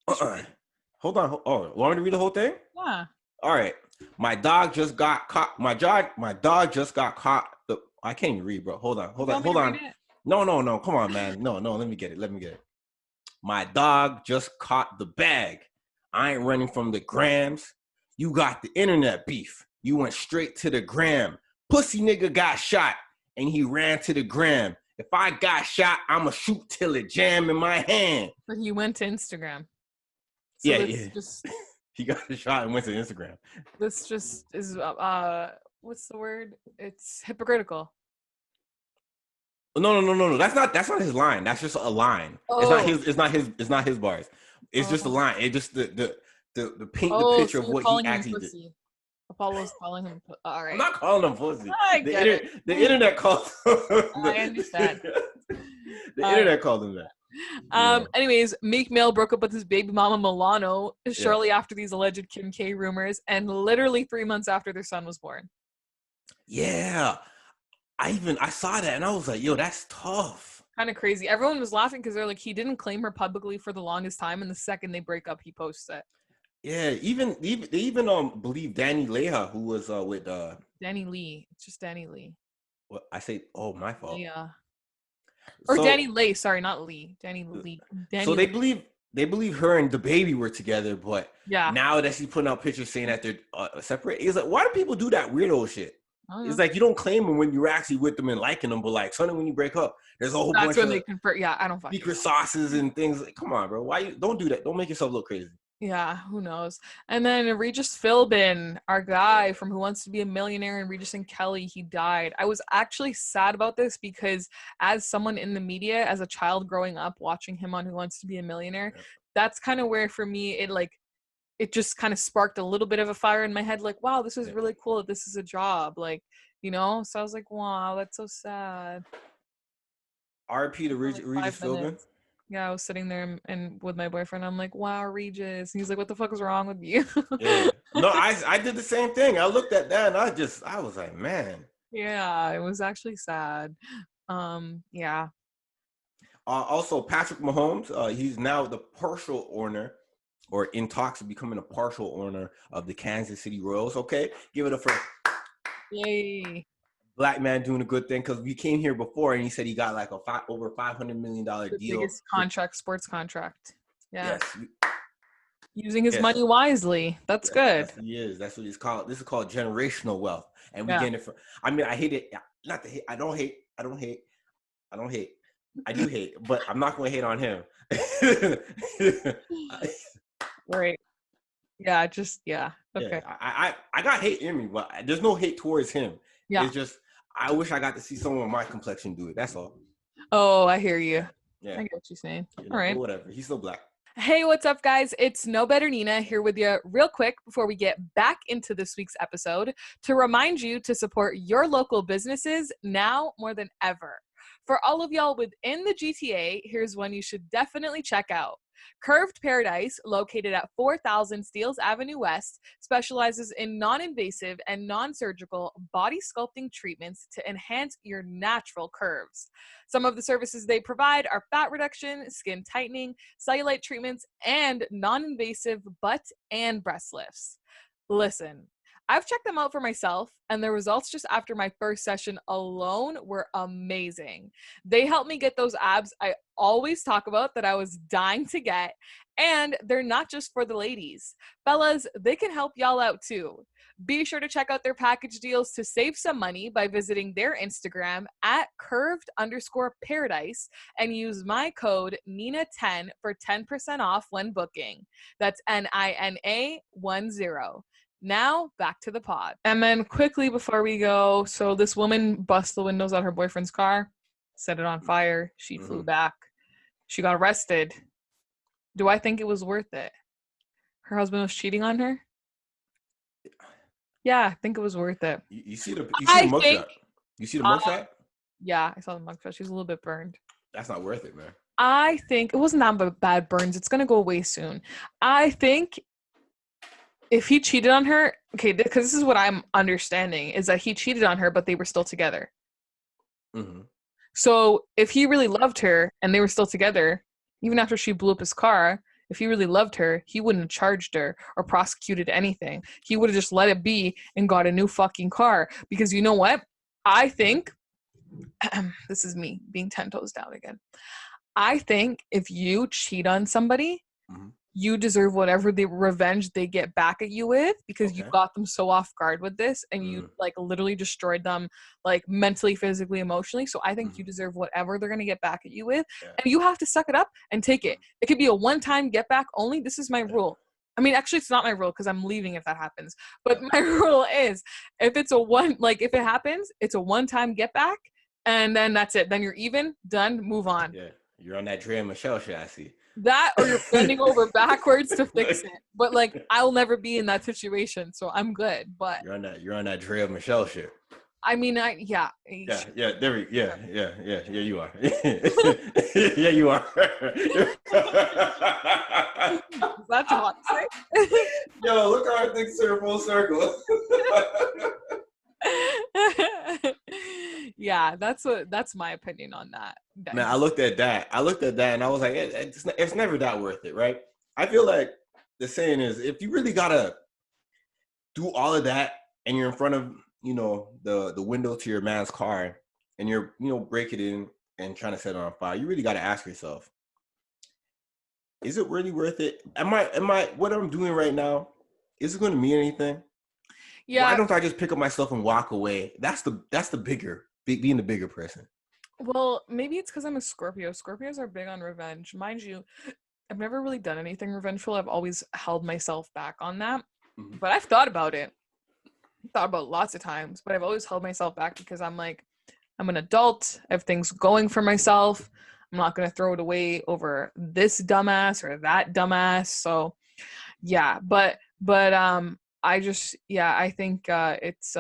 [SPEAKER 1] Hold on. Oh, want me to read the whole thing?
[SPEAKER 2] Yeah.
[SPEAKER 1] All right. My dog just got caught. My dog just got caught. I can't even read, bro. Hold on. No. Come on, man. No. Let me get it. My dog just caught the bag. I ain't running from the grams. You got the internet beef. You went straight to the gram. Pussy nigga got shot and he ran to the gram. If I got shot, I'ma shoot till it jam in my hand.
[SPEAKER 2] But he went to Instagram. So
[SPEAKER 1] yeah. He got shot and went to Instagram.
[SPEAKER 2] This just is what's the word? It's hypocritical.
[SPEAKER 1] No. That's not his line. That's just a line. Oh. It's not his bars. It's just a line. It just the paint the picture of what he actually did.
[SPEAKER 2] Apollo's calling him. All right.
[SPEAKER 1] I'm not calling him pussy.
[SPEAKER 2] The
[SPEAKER 1] internet called.
[SPEAKER 2] I understand.
[SPEAKER 1] The internet called him that.
[SPEAKER 2] Anyways, Meek Mill broke up with his baby mama Milano shortly after these alleged Kim K rumors, and literally 3 months after their son was born.
[SPEAKER 1] Yeah. I saw that and I was like, yo, that's tough.
[SPEAKER 2] Kind of crazy. Everyone was laughing because they're like, he didn't claim her publicly for the longest time, and the second they break up, he posts it.
[SPEAKER 1] Yeah, they even believe Danny Leha, who was with
[SPEAKER 2] Danny Lee. It's just Danny Lee.
[SPEAKER 1] what I say, oh, my fault.
[SPEAKER 2] Yeah. Or
[SPEAKER 1] So
[SPEAKER 2] Danny Lay, sorry, not Lee. Danny Lee.
[SPEAKER 1] so
[SPEAKER 2] Danny
[SPEAKER 1] they
[SPEAKER 2] Lee.
[SPEAKER 1] believe her and the baby were together, but
[SPEAKER 2] Yeah.
[SPEAKER 1] now that she's putting out pictures saying that they're separate, it's like, why do people do that weirdo shit?
[SPEAKER 2] I don't
[SPEAKER 1] It's
[SPEAKER 2] know.
[SPEAKER 1] like you don't claim them when you're actually with them and liking them, but like suddenly when you break up, there's a whole
[SPEAKER 2] That's
[SPEAKER 1] bunch
[SPEAKER 2] when
[SPEAKER 1] of
[SPEAKER 2] they convert. Yeah, I don't fucking
[SPEAKER 1] secret
[SPEAKER 2] know.
[SPEAKER 1] sauces and things. Like, come on, bro. Why you don't do that? Don't make yourself look crazy.
[SPEAKER 2] Yeah, who knows? And then Regis Philbin, our guy from Who Wants to Be a Millionaire, and Regis and Kelly, he died. I was actually sad about this because as someone in the media, as a child growing up watching him on Who Wants to Be a Millionaire,
[SPEAKER 1] Yeah.
[SPEAKER 2] that's kind of where for me it just kind of sparked a little bit of a fire in my head, like, wow, this is
[SPEAKER 1] Yeah.
[SPEAKER 2] really cool that this is a job, like, you know. So I was like, wow, that's so sad.
[SPEAKER 1] RP to
[SPEAKER 2] For like
[SPEAKER 1] Regis
[SPEAKER 2] 5
[SPEAKER 1] Philbin.
[SPEAKER 2] minutes. Yeah, I was sitting there and with my boyfriend, I'm like, wow, Regis. And he's like, what the fuck is wrong with you?
[SPEAKER 1] Yeah. No, I did the same thing. I looked at that and I was like, man.
[SPEAKER 2] Yeah, it was actually sad. Yeah.
[SPEAKER 1] Also, Patrick Mahomes, he's now the partial owner, or in talks of becoming a partial owner of the Kansas City Royals. Okay, give it up for
[SPEAKER 2] Yay.
[SPEAKER 1] black man doing a good thing, because we came here before and he said he got like over $500 million
[SPEAKER 2] The
[SPEAKER 1] deal.
[SPEAKER 2] biggest contract, sports contract. Yeah.
[SPEAKER 1] Yes,
[SPEAKER 2] Using his
[SPEAKER 1] yes,
[SPEAKER 2] money wisely. That's
[SPEAKER 1] yes,
[SPEAKER 2] good.
[SPEAKER 1] yes, he is. That's what it's called. This is called generational wealth, and we
[SPEAKER 2] Yeah.
[SPEAKER 1] get it from. I mean, I hate it. Not to hate. I don't hate. I don't hate. I don't hate. I do hate, but I'm not going to hate on him.
[SPEAKER 2] Right. Yeah, just yeah. Okay.
[SPEAKER 1] Yeah, I got hate in me, but there's no hate towards him.
[SPEAKER 2] Yeah.
[SPEAKER 1] It's just I wish I got to see someone with my complexion do it. That's all.
[SPEAKER 2] Oh, I hear you.
[SPEAKER 1] Yeah.
[SPEAKER 2] I get what you're saying.
[SPEAKER 1] You
[SPEAKER 2] All right.
[SPEAKER 1] whatever. He's still black.
[SPEAKER 2] Hey, what's up, guys? It's No Better Nina here with you real quick before we get back into this week's episode to remind you to support your local businesses now more than ever. For all of y'all within the GTA, here's one you should definitely check out. Curved Paradise, located at 4000 Steeles Avenue West, specializes in non-invasive and non-surgical body sculpting treatments to enhance your natural curves. Some of the services they provide are fat reduction, skin tightening, cellulite treatments, and non-invasive butt and breast lifts. Listen, I've checked them out for myself, and the results just after my first session alone were amazing. They helped me get those abs I always talk about that I was dying to get, and they're not just for the ladies. Fellas, they can help y'all out too. Be sure to check out their package deals to save some money by visiting their Instagram at curved_paradise and use my code NINA10 for 10% off when booking. That's NINA10. Now, back to the pod. And then quickly before we go, so this woman bust the windows out her boyfriend's car, set it on fire. She flew back. She got arrested. Do I think it was worth it? Her husband was cheating on her? Yeah, I think it was worth it.
[SPEAKER 1] You see the mugshot? You see the mugshot?
[SPEAKER 2] Yeah, I saw the mugshot. She's a little bit burned.
[SPEAKER 1] That's not worth it, man.
[SPEAKER 2] I think it wasn't that bad burns. It's going to go away soon. I think if he cheated on her, okay, because this is what I'm understanding, is that he cheated on her, but they were still together.
[SPEAKER 1] Mm-hmm.
[SPEAKER 2] So if he really loved her and they were still together, even after she blew up his car, if he really loved her, he wouldn't have charged her or prosecuted anything. He would have just let it be and got a new fucking car. Because you know what? I think, this is me being 10 toes down again. I think if you cheat on somebody, you deserve whatever the revenge they get back at you with, because you got them so off guard with this and you like literally destroyed them like mentally, physically, emotionally. So I think you deserve whatever they're going to get back at you with. And you have to suck it up and take it. It could be a one-time get back only. This is my rule. I mean, actually it's not my rule because I'm leaving if that happens. But my rule is if it's if it happens, it's a one-time get back and then that's it. Then you're even, done, move on.
[SPEAKER 1] Yeah. You're on that Dre and Michelle shit, I see.
[SPEAKER 2] That or you're bending over backwards to fix it. But like I'll never be in that situation, so I'm good. But
[SPEAKER 1] you're on that Dre and Michelle shit.
[SPEAKER 2] I mean,
[SPEAKER 1] there you are. Yeah, you are.
[SPEAKER 2] That's hot.
[SPEAKER 1] Yo, look how things turn full circle.
[SPEAKER 2] Yeah, that's my opinion on that.
[SPEAKER 1] Man, I looked at that and I was like, it's never that worth it, right? I feel like the saying is, if you really gotta do all of that and you're in front of, the window to your man's car and you're, breaking it in and trying to set it on fire, you really gotta ask yourself, is it really worth it? Am I what I'm doing right now, is it gonna mean anything?
[SPEAKER 2] Yeah.
[SPEAKER 1] Why don't I just pick up myself and walk away? That's the being the bigger person.
[SPEAKER 2] Well, maybe it's because I'm a Scorpio. Scorpios are big on revenge. Mind you, I've never really done anything revengeful. I've always held myself back on that.
[SPEAKER 1] Mm-hmm.
[SPEAKER 2] But I've thought about it. Thought about lots of times, but I've always held myself back because I'm like, I'm an adult. I have things going for myself. I'm not going to throw it away over this dumbass or that dumbass. So yeah, but I think it's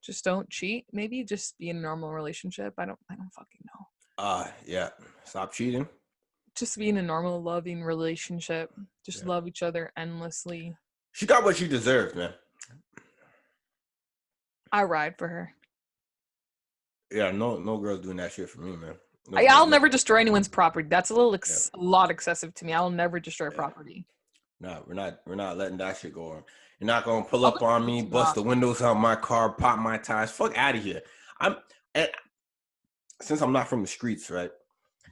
[SPEAKER 2] just don't cheat. Maybe just be in a normal relationship. I don't fucking know.
[SPEAKER 1] Yeah. Stop cheating.
[SPEAKER 2] Just be in a normal, loving relationship. Just love each other endlessly.
[SPEAKER 1] She got what she deserved, man.
[SPEAKER 2] I ride for her.
[SPEAKER 1] Yeah, no girl's doing that shit for me, man.
[SPEAKER 2] I'll never destroy anyone's property. That's a lot excessive to me. I'll never destroy property.
[SPEAKER 1] No, we're not letting that shit go on. You're not gonna pull up on me, bust the windows out my car, pop my tires. Fuck out of here. Since I'm not from the streets, right?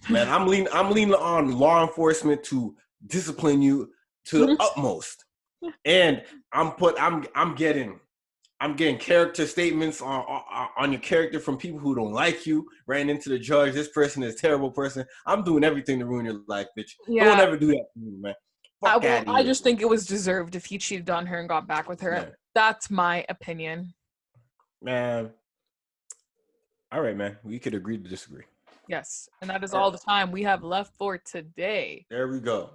[SPEAKER 1] Man, I'm leaning on law enforcement to discipline you to the utmost. And I'm getting character statements on your character from people who don't like you, ran into the judge. This person is a terrible person. I'm doing everything to ruin your life, bitch. Yeah. Don't ever do that to me, man.
[SPEAKER 2] I just think it was deserved if he cheated on her and got back with her. Yeah. That's my opinion.
[SPEAKER 1] Man. All right, man. We could agree to disagree.
[SPEAKER 2] Yes. And that is all the time we have left for today.
[SPEAKER 1] There we go.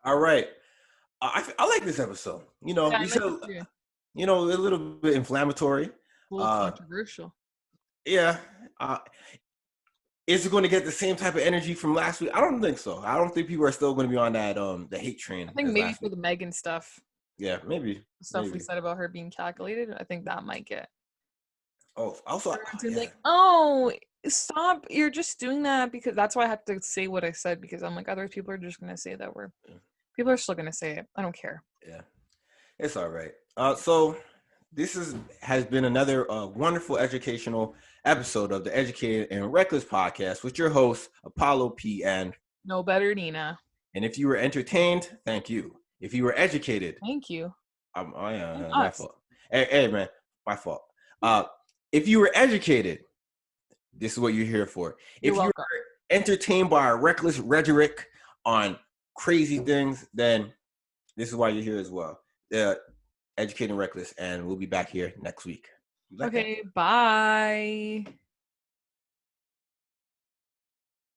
[SPEAKER 1] All right. I like this episode. We said, a little bit inflammatory.
[SPEAKER 2] A little controversial.
[SPEAKER 1] Yeah. Is it going to get the same type of energy from last week? I don't think so. I don't think people are still going to be on that the hate train.
[SPEAKER 2] I think maybe for the Megan stuff.
[SPEAKER 1] Yeah, maybe.
[SPEAKER 2] The stuff we said about her being calculated, I think that might get.
[SPEAKER 1] Oh, also,
[SPEAKER 2] like, oh, stop! You're just doing that because that's why I have to say what I said because I'm like, other people are just going to say that people are still going to say it. I don't care.
[SPEAKER 1] Yeah, it's all right. So this has been another wonderful educational episode of the Educated and Reckless podcast with your hosts, Apollo P. and
[SPEAKER 2] nobetternina.
[SPEAKER 1] And if you were entertained, thank you. If you were educated,
[SPEAKER 2] thank you.
[SPEAKER 1] My fault. Hey, man, my fault. If you were educated, this is what you're here for. If you were entertained by our reckless rhetoric on crazy things, then this is why you're here as well. Educated and Reckless, and we'll be back here next week.
[SPEAKER 2] Okay, bye.